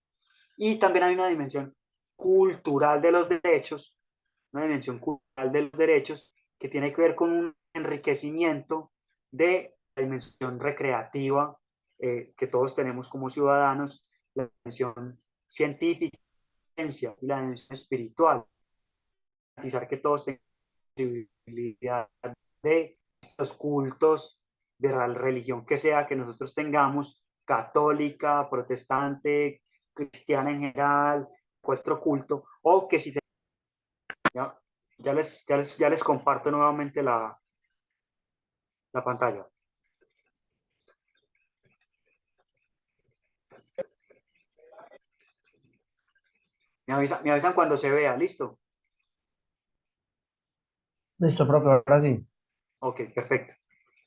Y también hay una dimensión cultural de los derechos, una dimensión cultural de los derechos que tiene que ver con un enriquecimiento de la dimensión recreativa que todos tenemos como ciudadanos, la dimensión científica y la dimensión espiritual, garantizar que todos tengan posibilidad de los cultos de la religión que sea que nosotros tengamos, católica, protestante, cristiana en general, cualquier culto, o que si ya, ya les comparto nuevamente la pantalla. Me avisan cuando se vea, ¿listo? Listo, profe, ahora sí. Ok, perfecto.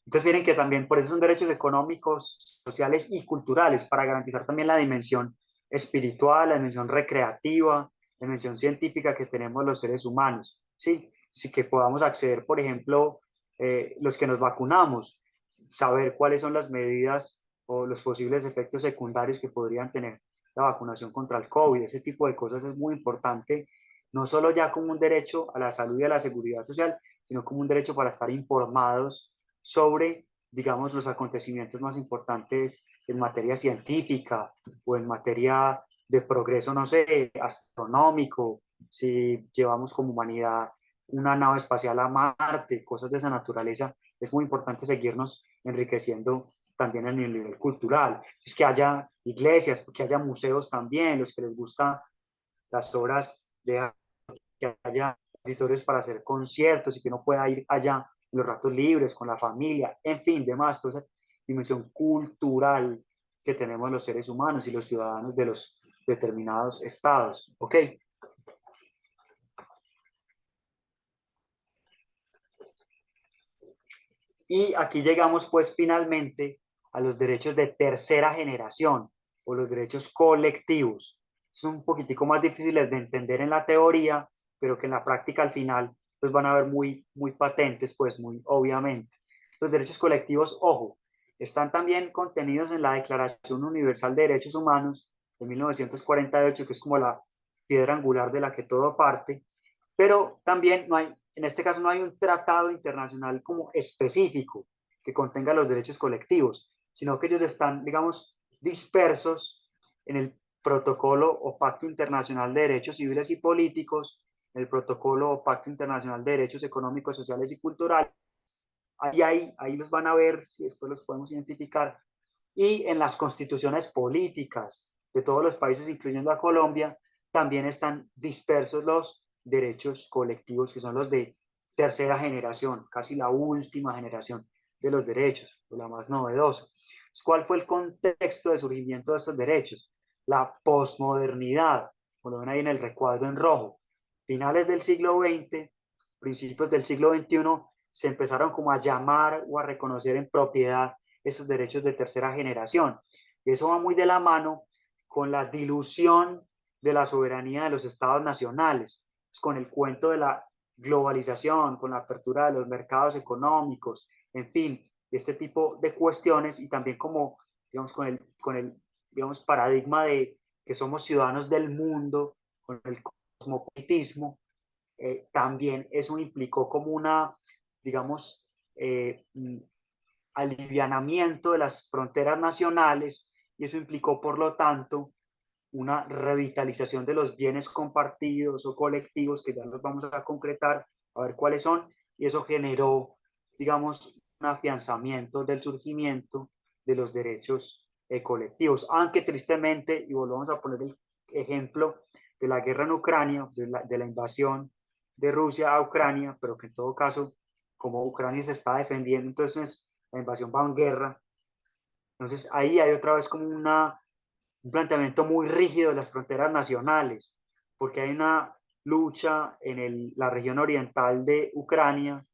Entonces miren que también por eso son derechos económicos, sociales y culturales, para garantizar también la dimensión espiritual, la dimensión recreativa, la dimensión científica que tenemos los seres humanos, ¿sí? Sí que podamos acceder, por ejemplo, los que nos vacunamos, saber cuáles son las medidas o los posibles efectos secundarios que podrían tener la vacunación contra el COVID. Ese tipo de cosas es muy importante, no solo ya como un derecho a la salud y a la seguridad social, sino como un derecho para estar informados sobre, digamos, los acontecimientos más importantes en materia científica o en materia de progreso, no sé, astronómico, si llevamos como humanidad una nave espacial a Marte, cosas de esa naturaleza, es muy importante seguirnos enriqueciendo también en el nivel cultural. Es que haya iglesias, que haya museos también, los que les gusta las obras de arte, que haya auditorios para hacer conciertos y que uno pueda ir allá en los ratos libres con la familia, en fin, demás, toda esa dimensión cultural que tenemos los seres humanos y los ciudadanos de los determinados estados. ¿Ok? Y aquí llegamos pues finalmente a los derechos de tercera generación o los derechos colectivos. Son un poquitico más difíciles de entender en la teoría, pero que en la práctica al final pues van a ver muy patentes, pues muy obviamente. Los derechos colectivos, ojo, están también contenidos en la Declaración Universal de Derechos Humanos de 1948, que es como la piedra angular de la que todo parte, pero también no hay, en este caso no hay un tratado internacional como específico que contenga los derechos colectivos, sino que ellos están, digamos, dispersos en el protocolo o pacto internacional de derechos civiles y políticos, el protocolo o pacto internacional de derechos económicos, sociales y culturales. Ahí los van a ver, si después los podemos identificar, y en las constituciones políticas de todos los países, incluyendo a Colombia, también están dispersos los derechos colectivos, que son los de tercera generación, casi la última generación de los derechos, o la más novedosa. ¿Cuál fue el contexto de surgimiento de estos derechos? La posmodernidad, como lo ven ahí en el recuadro en rojo. Finales del siglo XX, principios del siglo XXI, se empezaron como a llamar o a reconocer en propiedad esos derechos de tercera generación. Y eso va muy de la mano con la dilución de la soberanía de los estados nacionales, con el cuento de la globalización, con la apertura de los mercados económicos, en fin, este tipo de cuestiones y también como, digamos, con el digamos, paradigma de que somos ciudadanos del mundo, con el cosmopolitismo, también eso implicó como una, digamos, alivianamiento de las fronteras nacionales y eso implicó, por lo tanto, una revitalización de los bienes compartidos o colectivos que ya los vamos a concretar, a ver cuáles son, y eso generó, digamos, un afianzamiento del surgimiento de los derechos colectivos, aunque tristemente, y volvamos a poner el ejemplo de la guerra en Ucrania, de la invasión de Rusia a Ucrania, pero que en todo caso, como Ucrania se está defendiendo, entonces la invasión va en guerra, entonces ahí hay otra vez como un planteamiento muy rígido de las fronteras nacionales, porque hay una lucha en la región oriental de Ucrania.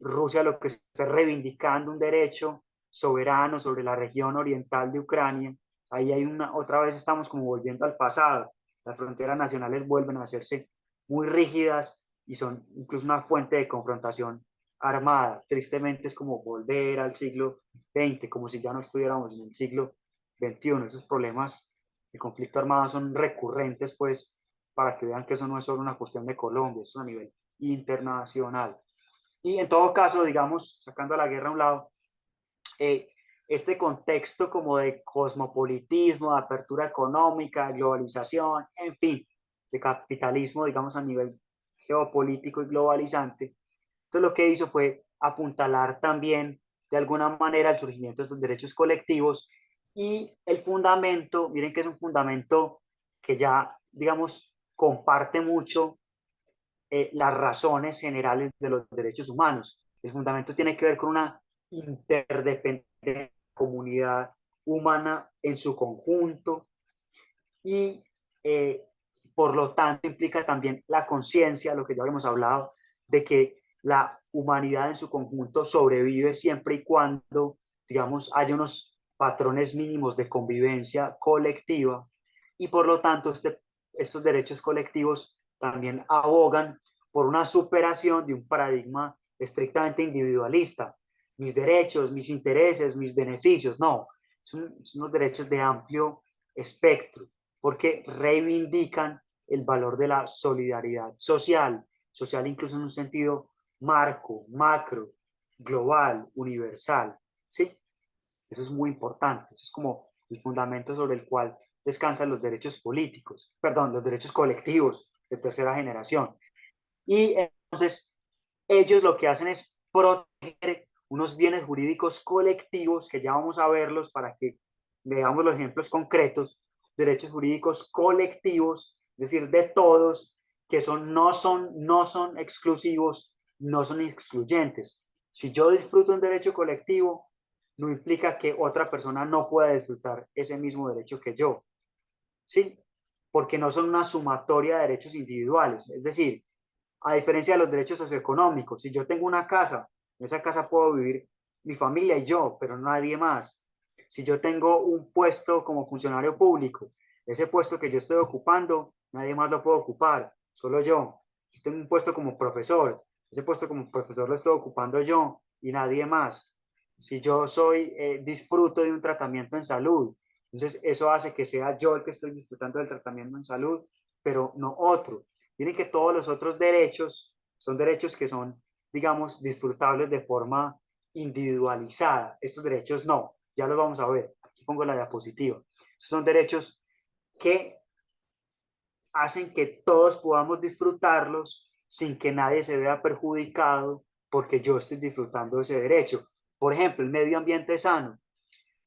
Rusia lo que está reivindicando un derecho soberano sobre la región oriental de Ucrania. Ahí hay otra vez estamos como volviendo al pasado. Las fronteras nacionales vuelven a hacerse muy rígidas y son incluso una fuente de confrontación armada. Tristemente es como volver al siglo XX, como si ya no estuviéramos en el siglo XXI. Esos problemas de conflicto armado son recurrentes, pues, para que vean que eso no es solo una cuestión de Colombia, eso es a nivel internacional. Y en todo caso, digamos, sacando la guerra a un lado, este contexto como de cosmopolitismo, de apertura económica, de globalización, en fin, de capitalismo, digamos, a nivel geopolítico y globalizante, entonces lo que hizo fue apuntalar también de alguna manera el surgimiento de estos derechos colectivos y el fundamento, miren que es un fundamento que ya, digamos, comparte mucho las razones generales de los derechos humanos. El fundamento tiene que ver con una interdependencia de la comunidad humana en su conjunto y por lo tanto implica también la conciencia, lo que ya habíamos hablado, de que la humanidad en su conjunto sobrevive siempre y cuando, digamos, haya unos patrones mínimos de convivencia colectiva y por lo tanto estos derechos colectivos también abogan por una superación de un paradigma estrictamente individualista. Mis derechos, mis intereses, mis beneficios, no, son unos derechos de amplio espectro, porque reivindican el valor de la solidaridad social, social incluso en un sentido marco, macro, global, universal, ¿sí? Eso es muy importante, eso es como el fundamento sobre el cual descansan los derechos políticos, perdón, los derechos colectivos de tercera generación. Y entonces ellos lo que hacen es proteger unos bienes jurídicos colectivos, que ya vamos a verlos para que veamos los ejemplos concretos, derechos jurídicos colectivos, es decir, de todos, que no son exclusivos, no son excluyentes. Si yo disfruto un derecho colectivo, no implica que otra persona no pueda disfrutar ese mismo derecho que yo, ¿sí? Porque no son una sumatoria de derechos individuales. Es decir, a diferencia de los derechos socioeconómicos, si yo tengo una casa, en esa casa puedo vivir mi familia y yo, pero nadie más. Si yo tengo un puesto como funcionario público, ese puesto que yo estoy ocupando, nadie más lo puede ocupar, solo yo. Si tengo un puesto como profesor, ese puesto como profesor lo estoy ocupando yo y nadie más. Si yo disfruto de un tratamiento en salud, entonces eso hace que sea yo el que estoy disfrutando del tratamiento en salud, pero no otro. Miren que todos los otros derechos son derechos que son, digamos, disfrutables de forma individualizada. Estos derechos no, ya los vamos a ver. Aquí pongo la diapositiva. Estos son derechos que hacen que todos podamos disfrutarlos sin que nadie se vea perjudicado porque yo estoy disfrutando de ese derecho. Por ejemplo, el medio ambiente sano.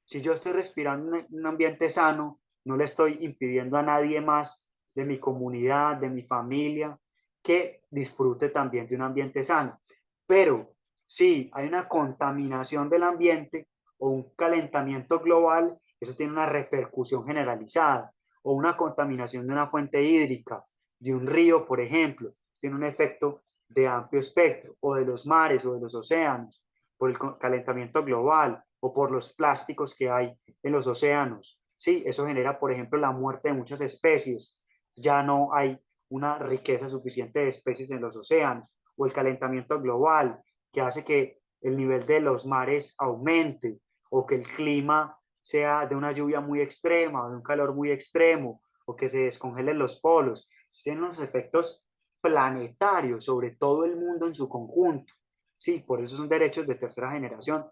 Si yo estoy respirando un ambiente sano, no le estoy impidiendo a nadie más de mi comunidad, de mi familia, que disfrute también de un ambiente sano. Pero si hay una contaminación del ambiente o un calentamiento global, eso tiene una repercusión generalizada. O una contaminación de una fuente hídrica, de un río, por ejemplo, tiene un efecto de amplio espectro, o de los mares o de los océanos, por el calentamiento global o por los plásticos que hay en los océanos. Sí, eso genera, por ejemplo, la muerte de muchas especies. Ya no hay una riqueza suficiente de especies en los océanos, o el calentamiento global, que hace que el nivel de los mares aumente, o que el clima sea de una lluvia muy extrema, o de un calor muy extremo, o que se descongelen los polos. Tienen unos efectos planetarios sobre todo el mundo en su conjunto. Sí, por eso son derechos de tercera generación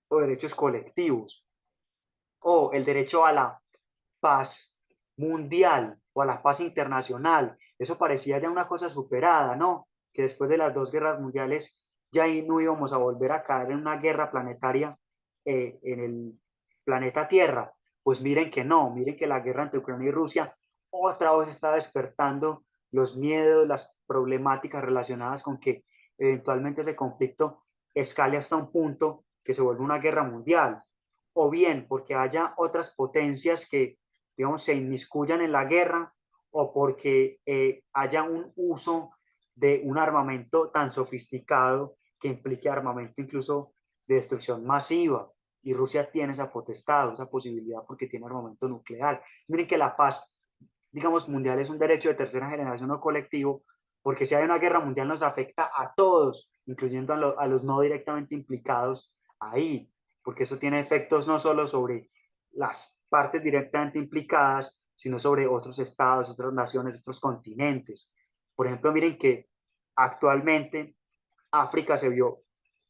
o derechos colectivos. O el derecho a la paz mundial o a la paz internacional. Eso parecía ya una cosa superada, ¿no? Que después de las dos guerras mundiales ya no íbamos a volver a caer en una guerra planetaria en el planeta Tierra. Pues miren que no, miren que la guerra entre Ucrania y Rusia otra vez está despertando los miedos, las problemáticas relacionadas con que eventualmente ese conflicto escale hasta un punto que se vuelve una guerra mundial, o bien porque haya otras potencias que, digamos, se inmiscuyan en la guerra, o porque haya un uso de un armamento tan sofisticado que implique armamento incluso de destrucción masiva. Y Rusia tiene esa potestad, esa posibilidad porque tiene armamento nuclear. Miren que la paz, digamos, mundial es un derecho de tercera generación o colectivo, porque si hay una guerra mundial nos afecta a todos, incluyendo a los no directamente implicados ahí, porque eso tiene efectos no solo sobre las partes directamente implicadas, sino sobre otros estados, otras naciones, otros continentes. Por ejemplo, miren que actualmente África se vio,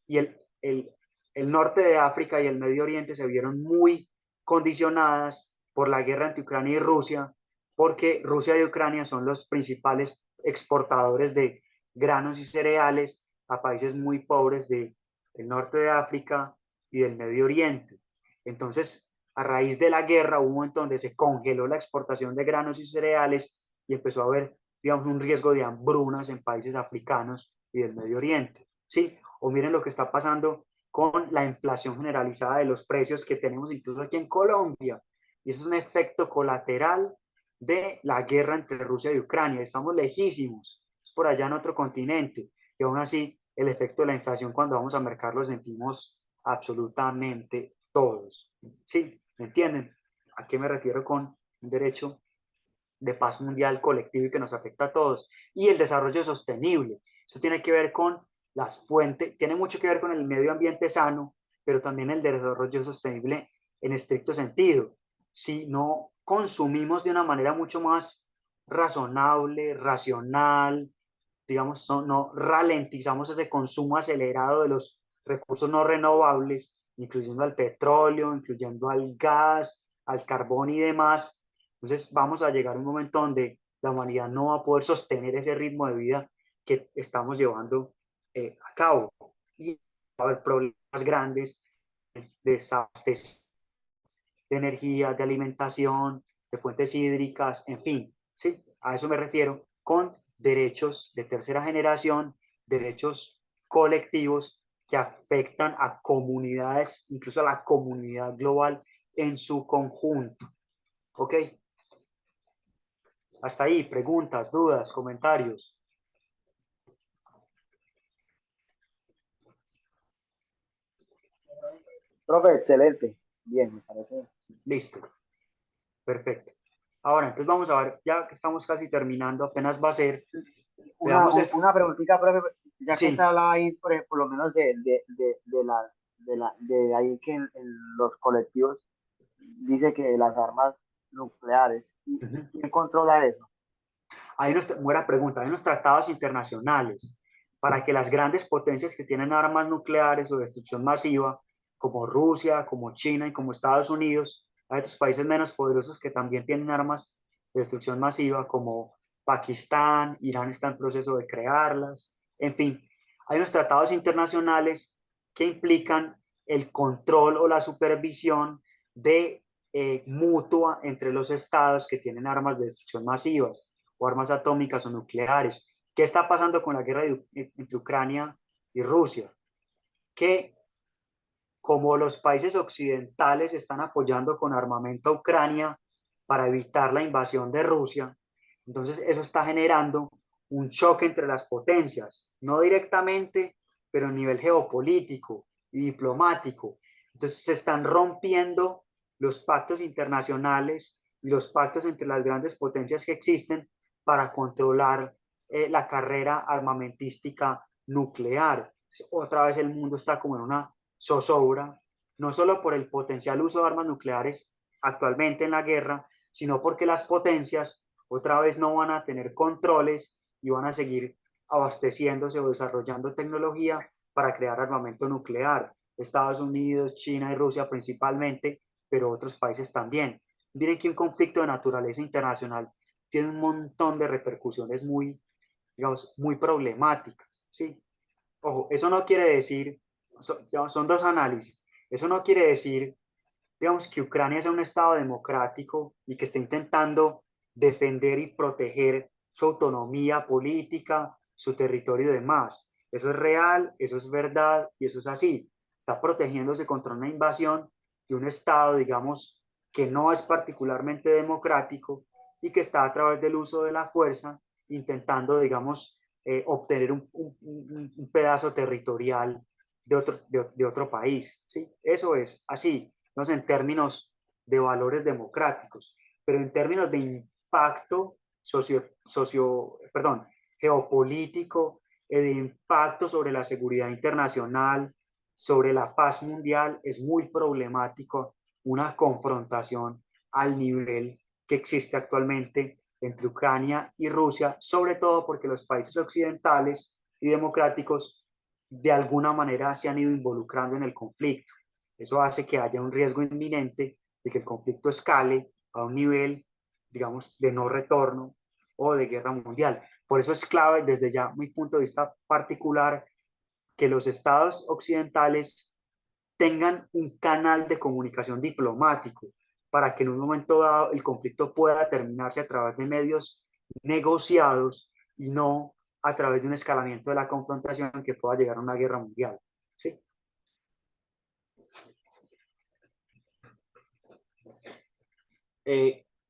y el norte de África y el Medio Oriente se vieron muy condicionadas por la guerra entre Ucrania y Rusia, porque Rusia y Ucrania son los principales exportadores de granos y cereales a países muy pobres del norte de África y del Medio Oriente. Entonces, a raíz de la guerra hubo un momento donde se congeló la exportación de granos y cereales y empezó a haber, digamos, un riesgo de hambrunas en países africanos y del Medio Oriente. ¿Sí? O miren lo que está pasando con la inflación generalizada de los precios que tenemos incluso aquí en Colombia. Y eso es un efecto colateral de la guerra entre Rusia y Ucrania. Estamos lejísimos, es por allá en otro continente. Y aún así, el efecto de la inflación cuando vamos al mercado lo sentimos absolutamente todos. ¿Sí? ¿Me entienden? ¿A qué me refiero con un derecho de paz mundial colectivo y que nos afecta a todos? Y el desarrollo sostenible. Eso tiene que ver con las fuentes, tiene mucho que ver con el medio ambiente sano, pero también el desarrollo sostenible en estricto sentido. Si no consumimos de una manera mucho más razonable, racional, digamos, no ralentizamos ese consumo acelerado de los recursos no renovables, incluyendo al petróleo, incluyendo al gas, al carbón y demás, entonces vamos a llegar a un momento donde la humanidad no va a poder sostener ese ritmo de vida que estamos llevando a cabo. Y va a haber problemas grandes de desastres de energía, de alimentación, de fuentes hídricas, en fin, ¿sí? A eso me refiero con derechos de tercera generación, derechos colectivos que afectan a comunidades, incluso a la comunidad global en su conjunto. ¿Ok? Hasta ahí, preguntas, dudas, comentarios. Profe, excelente. Bien, me parece. Listo, perfecto. Ahora, entonces vamos a ver, ya que estamos casi terminando, apenas va a ser, veamos esto. Una preguntita, profe, ya que Sí. se habla ahí, por lo menos de ahí que en los colectivos dice que las armas nucleares, ¿quién controla eso? Hay unos, buena pregunta, hay unos tratados internacionales para que las grandes potencias que tienen armas nucleares o de destrucción masiva, como Rusia, como China y como Estados Unidos, hay otros países menos poderosos que también tienen armas de destrucción masiva, como Pakistán, Irán está en proceso de crearlas, en fin, hay unos tratados internacionales que implican el control o la supervisión de mutua entre los estados que tienen armas de destrucción masivas o armas atómicas o nucleares. ¿Qué está pasando con la guerra entre Ucrania y Rusia? Que como los países occidentales están apoyando con armamento a Ucrania para evitar la invasión de Rusia, entonces eso está generando un choque entre las potencias, no directamente, pero a nivel geopolítico y diplomático. Entonces se están rompiendo los pactos internacionales y los pactos entre las grandes potencias que existen para controlar la carrera armamentística nuclear. Otra vez el mundo está como en una zozobra, no solo por el potencial uso de armas nucleares actualmente en la guerra, sino porque las potencias otra vez no van a tener controles y van a seguir abasteciéndose o desarrollando tecnología para crear armamento nuclear. Estados Unidos, China y Rusia principalmente, pero otros países también. Miren que un conflicto de naturaleza internacional tiene un montón de repercusiones muy, digamos, muy problemáticas, ¿sí? Ojo, eso no quiere decir, son dos análisis, eso no quiere decir, digamos, que Ucrania sea un Estado democrático y que esté intentando defender y proteger su autonomía política, su territorio y demás. Eso es real, eso es verdad y eso es así. Está protegiéndose contra una invasión de un Estado, digamos, que no es particularmente democrático y que está a través del uso de la fuerza intentando, digamos, obtener un pedazo territorial de otro país, ¿sí? Eso es así, ¿no? En términos de valores democráticos, pero en términos de impacto geopolítico, de impacto sobre la seguridad internacional, sobre la paz mundial, es muy problemático una confrontación al nivel que existe actualmente entre Ucrania y Rusia, sobre todo porque los países occidentales y democráticos de alguna manera se han ido involucrando en el conflicto. Eso hace que haya un riesgo inminente de que el conflicto escale a un nivel, digamos, de no retorno o de guerra mundial. Por eso es clave, desde ya mi punto de vista particular, que los estados occidentales tengan un canal de comunicación diplomático para que en un momento dado el conflicto pueda terminarse a través de medios negociados y no a través de un escalamiento de la confrontación que pueda llegar a una guerra mundial. ¿Sí?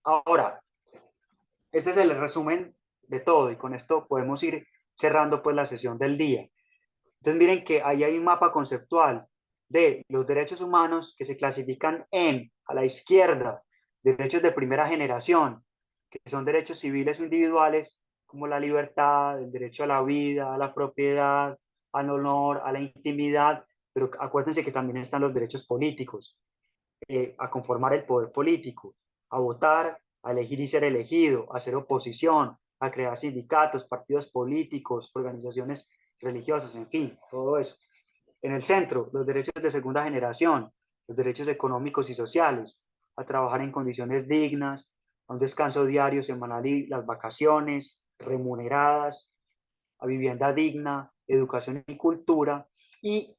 Ahora, este es el resumen de todo y con esto podemos ir cerrando pues la sesión del día. Entonces miren que ahí hay un mapa conceptual de los derechos humanos que se clasifican a la izquierda, derechos de primera generación, que son derechos civiles o individuales, como la libertad, el derecho a la vida, a la propiedad, al honor, a la intimidad, pero acuérdense que también están los derechos políticos, a conformar el poder político, a votar, a elegir y ser elegido, a hacer oposición, a crear sindicatos, partidos políticos, organizaciones religiosas, en fin, todo eso. En el centro, los derechos de segunda generación, los derechos económicos y sociales, a trabajar en condiciones dignas, a un descanso diario, semanal y las vacaciones remuneradas, a vivienda digna, educación y cultura. Y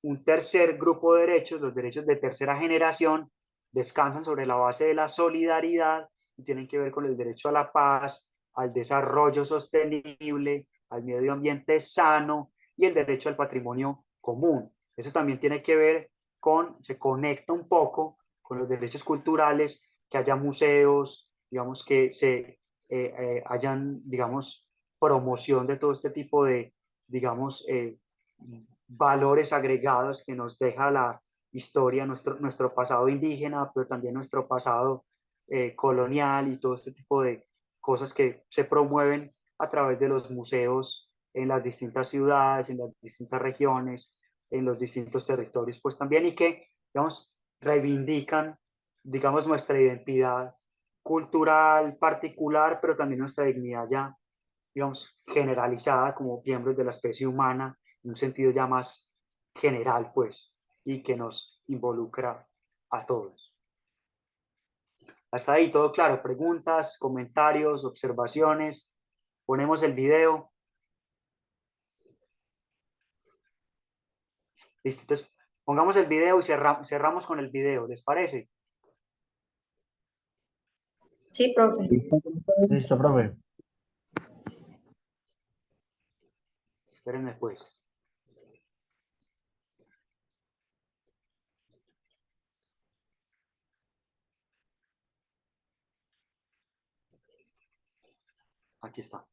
un tercer grupo de derechos, los derechos de tercera generación, descansan sobre la base de la solidaridad y tienen que ver con el derecho a la paz, al desarrollo sostenible, al medio ambiente sano y el derecho al patrimonio común. Eso también tiene que ver se conecta un poco con los derechos culturales, que haya museos, digamos, que hayan, digamos, promoción de todo este tipo de, digamos, valores agregados que nos deja la historia, nuestro pasado indígena, pero también nuestro pasado colonial y todo este tipo de cosas que se promueven a través de los museos en las distintas ciudades, en las distintas regiones, en los distintos territorios, pues también, y que, digamos, reivindican, digamos, nuestra identidad cultural particular, pero también nuestra dignidad ya, digamos, generalizada como miembros de la especie humana, en un sentido ya más general, pues, y que nos involucra a todos. Hasta ahí todo claro. Preguntas, comentarios, observaciones. Ponemos el video. Listo, entonces pongamos el video y cerramos con el video, ¿les parece? Sí, profe. Listo, profe. Espérenme pues. Aquí está.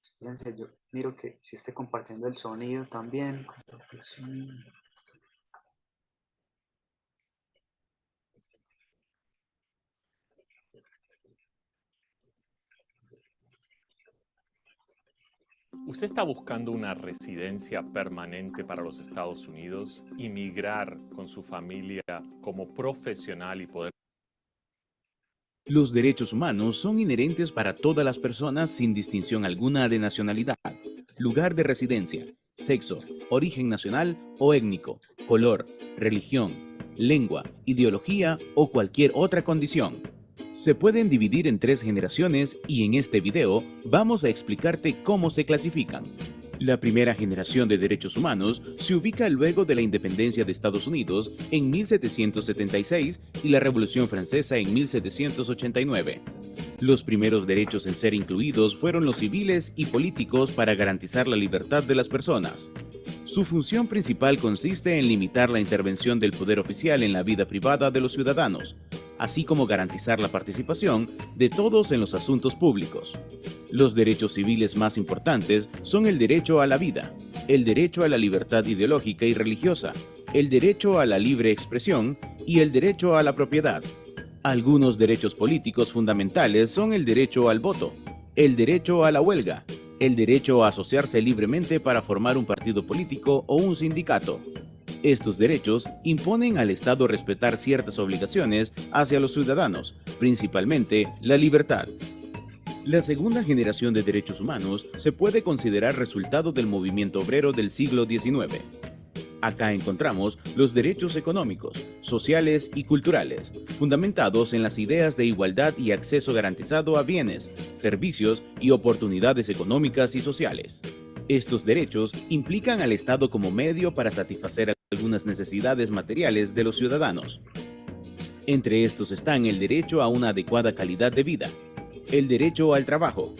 Espérense, yo miro que si esté compartiendo el sonido también. ¿Usted está buscando una residencia permanente para los Estados Unidos, inmigrar con su familia como profesional y poder? Los derechos humanos son inherentes para todas las personas sin distinción alguna de nacionalidad, lugar de residencia, sexo, origen nacional o étnico, color, religión, lengua, ideología o cualquier otra condición. Se pueden dividir en 3 generaciones y en este video vamos a explicarte cómo se clasifican. La primera generación de derechos humanos se ubica luego de la independencia de Estados Unidos en 1776 y la Revolución Francesa en 1789. Los primeros derechos en ser incluidos fueron los civiles y políticos para garantizar la libertad de las personas. Su función principal consiste en limitar la intervención del poder oficial en la vida privada de los ciudadanos, así como garantizar la participación de todos en los asuntos públicos. Los derechos civiles más importantes son el derecho a la vida, el derecho a la libertad ideológica y religiosa, el derecho a la libre expresión y el derecho a la propiedad. Algunos derechos políticos fundamentales son el derecho al voto, el derecho a la huelga, el derecho a asociarse libremente para formar un partido político o un sindicato. Estos derechos imponen al Estado respetar ciertas obligaciones hacia los ciudadanos, principalmente la libertad. La segunda generación de derechos humanos se puede considerar resultado del movimiento obrero del siglo XIX. Acá encontramos los derechos económicos, sociales y culturales, fundamentados en las ideas de igualdad y acceso garantizado a bienes, servicios y oportunidades económicas y sociales. Estos derechos implican al Estado como medio para satisfacer algunas necesidades materiales de los ciudadanos. Entre estos están el derecho a una adecuada calidad de vida, el derecho al trabajo,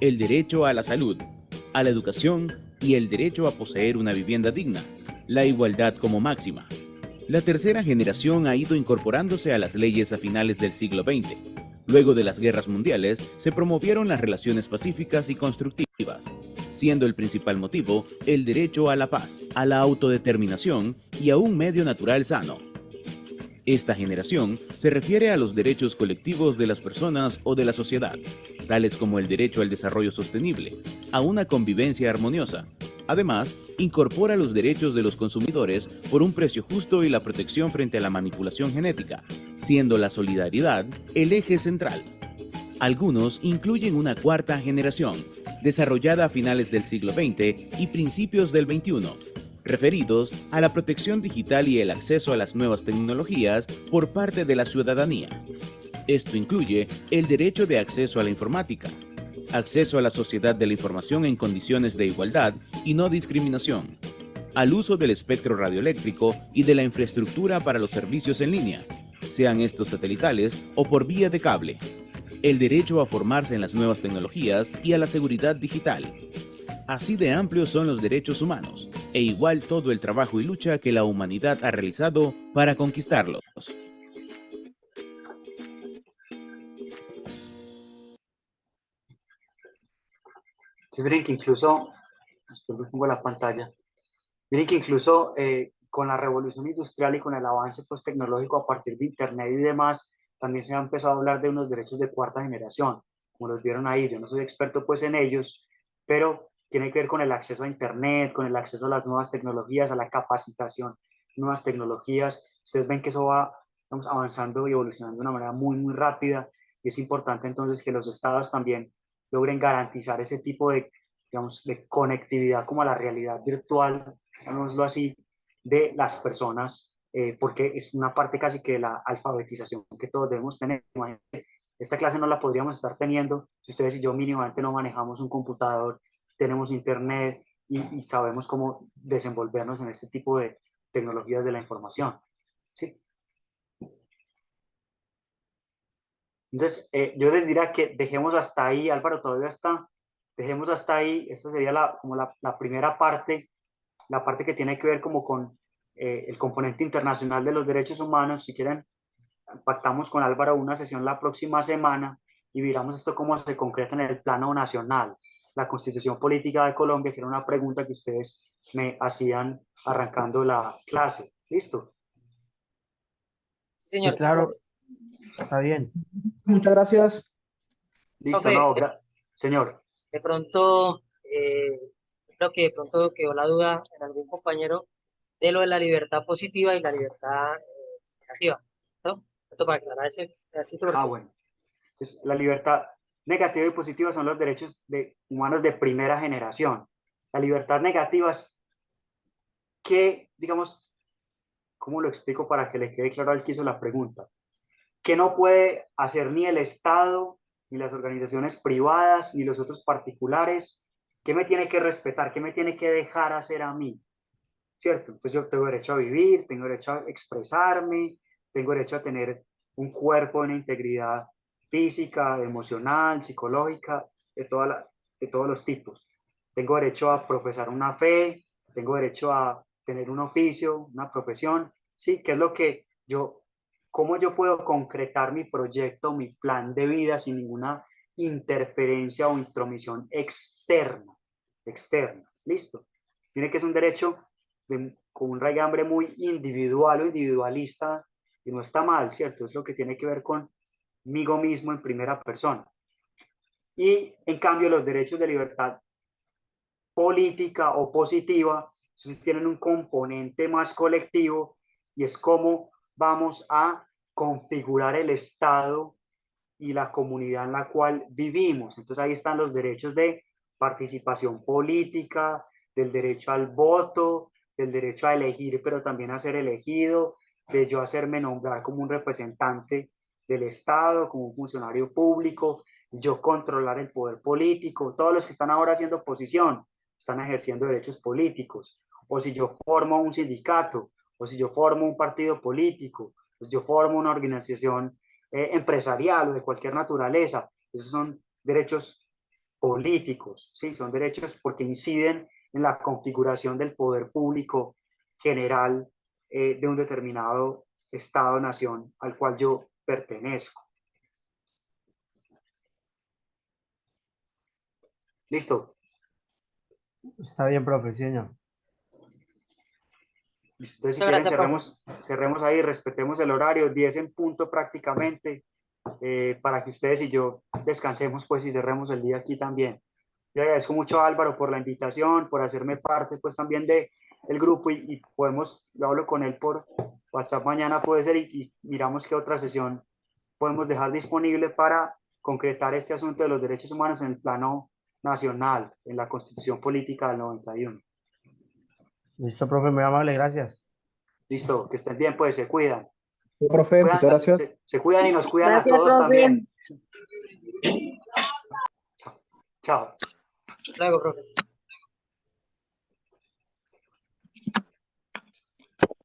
el derecho a la salud, a la educación y el derecho a poseer una vivienda digna, la igualdad como máxima. La tercera generación ha ido incorporándose a las leyes a finales del siglo XX. Luego de las guerras mundiales, se promovieron las relaciones pacíficas y constructivas, siendo el principal motivo el derecho a la paz, a la autodeterminación y a un medio natural sano. Esta generación se refiere a los derechos colectivos de las personas o de la sociedad, tales como el derecho al desarrollo sostenible, a una convivencia armoniosa. Además, incorpora los derechos de los consumidores por un precio justo y la protección frente a la manipulación genética, siendo la solidaridad el eje central. Algunos incluyen una cuarta generación, desarrollada a finales del siglo XX y principios del XXI, referidos a la protección digital y el acceso a las nuevas tecnologías por parte de la ciudadanía. Esto incluye el derecho de acceso a la informática, acceso a la sociedad de la información en condiciones de igualdad y no discriminación, al uso del espectro radioeléctrico y de la infraestructura para los servicios en línea, sean estos satelitales o por vía de cable, el derecho a formarse en las nuevas tecnologías y a la seguridad digital. Así de amplios son los derechos humanos, e igual todo el trabajo y lucha que la humanidad ha realizado para conquistarlos. Sí, miren que incluso, después me pongo la pantalla, miren que incluso con la revolución industrial y con el avance pues, tecnológico a partir de Internet y demás, también se ha empezado a hablar de unos derechos de cuarta generación, como los vieron ahí. Yo no soy experto pues en ellos, pero tiene que ver con el acceso a Internet, con el acceso a las nuevas tecnologías, a la capacitación, nuevas tecnologías. Ustedes ven que eso va, vamos, avanzando y evolucionando de una manera muy, muy rápida, y es importante entonces que los estados también logren garantizar ese tipo de, digamos, de conectividad como a la realidad virtual, digámoslo así, de las personas, porque es una parte casi que de la alfabetización que todos debemos tener. Esta clase no la podríamos estar teniendo si ustedes y yo mínimamente no manejamos un computador, tenemos internet y sabemos cómo desenvolvernos en este tipo de tecnologías de la información. ¿Sí? Entonces, yo les diría que dejemos hasta ahí. Álvaro todavía está, dejemos hasta ahí. Esta sería como la primera parte, la parte que tiene que ver como con el componente internacional de los derechos humanos. Si quieren, pactamos con Álvaro una sesión la próxima semana y miramos esto cómo se concreta en el plano nacional. La Constitución Política de Colombia, que era una pregunta que ustedes me hacían arrancando la clase. ¿Listo? Señor. Sí, claro, está bien. Muchas gracias. Listo, Profe, no, señor. de pronto, creo que de pronto quedó la duda en algún compañero de lo de la libertad positiva y la libertad negativa, ¿no? Esto para aclarar ese pedacito. Bueno. Entonces, la libertad negativa y positiva son los derechos humanos de primera generación. La libertad negativa es que, digamos, ¿cómo lo explico para que le quede claro al que hizo la pregunta? Que no puede hacer ni el Estado, ni las organizaciones privadas, ni los otros particulares. ¿Qué me tiene que respetar? ¿Qué me tiene que dejar hacer a mí? ¿Cierto? Entonces yo tengo derecho a vivir, tengo derecho a expresarme, tengo derecho a tener un cuerpo, una integridad física, emocional, psicológica, de todos los tipos. Tengo derecho a profesar una fe, tengo derecho a tener un oficio, una profesión, ¿sí? Que es lo que yo cómo yo puedo concretar mi proyecto, mi plan de vida sin ninguna interferencia o intromisión externa. ¿Listo? Tiene que ser un derecho con un raigambre muy individual o individualista, y no está mal, ¿cierto? Es lo que tiene que ver conmigo mismo en primera persona. Y en cambio los derechos de libertad política o positiva tienen un componente más colectivo, y es cómo vamos a configurar el Estado y la comunidad en la cual vivimos. Entonces ahí están los derechos de participación política, del derecho al voto, del derecho a elegir, pero también a ser elegido, de yo hacerme nombrar como un representante del Estado, como un funcionario público, yo controlar el poder político. Todos los que están ahora haciendo oposición están ejerciendo derechos políticos. O si yo formo un sindicato, o si yo formo un partido político, o si yo formo una organización empresarial o de cualquier naturaleza, esos son derechos políticos, ¿sí? Son derechos porque inciden en la configuración del poder público general de un determinado Estado-nación al cual yo pertenezco. ¿Listo? Está bien, profe, señor. Entonces, si quieren, cerremos ahí, respetemos el horario, 10 en punto prácticamente, para que ustedes y yo descansemos, pues, y cerremos el día aquí también. Yo agradezco mucho a Álvaro por la invitación, por hacerme parte, pues, también del grupo, y podemos, yo hablo con él por WhatsApp mañana, puede ser, y miramos qué otra sesión podemos dejar disponible para concretar este asunto de los derechos humanos en el plano nacional, en la Constitución Política del 91. Listo, profe, muy amable, gracias. Listo, que estén bien, pues, se cuidan. Sí, profe, muchas gracias. Se cuidan y nos cuidan Gracias, a todos profe. también. Chao. Luego, profe.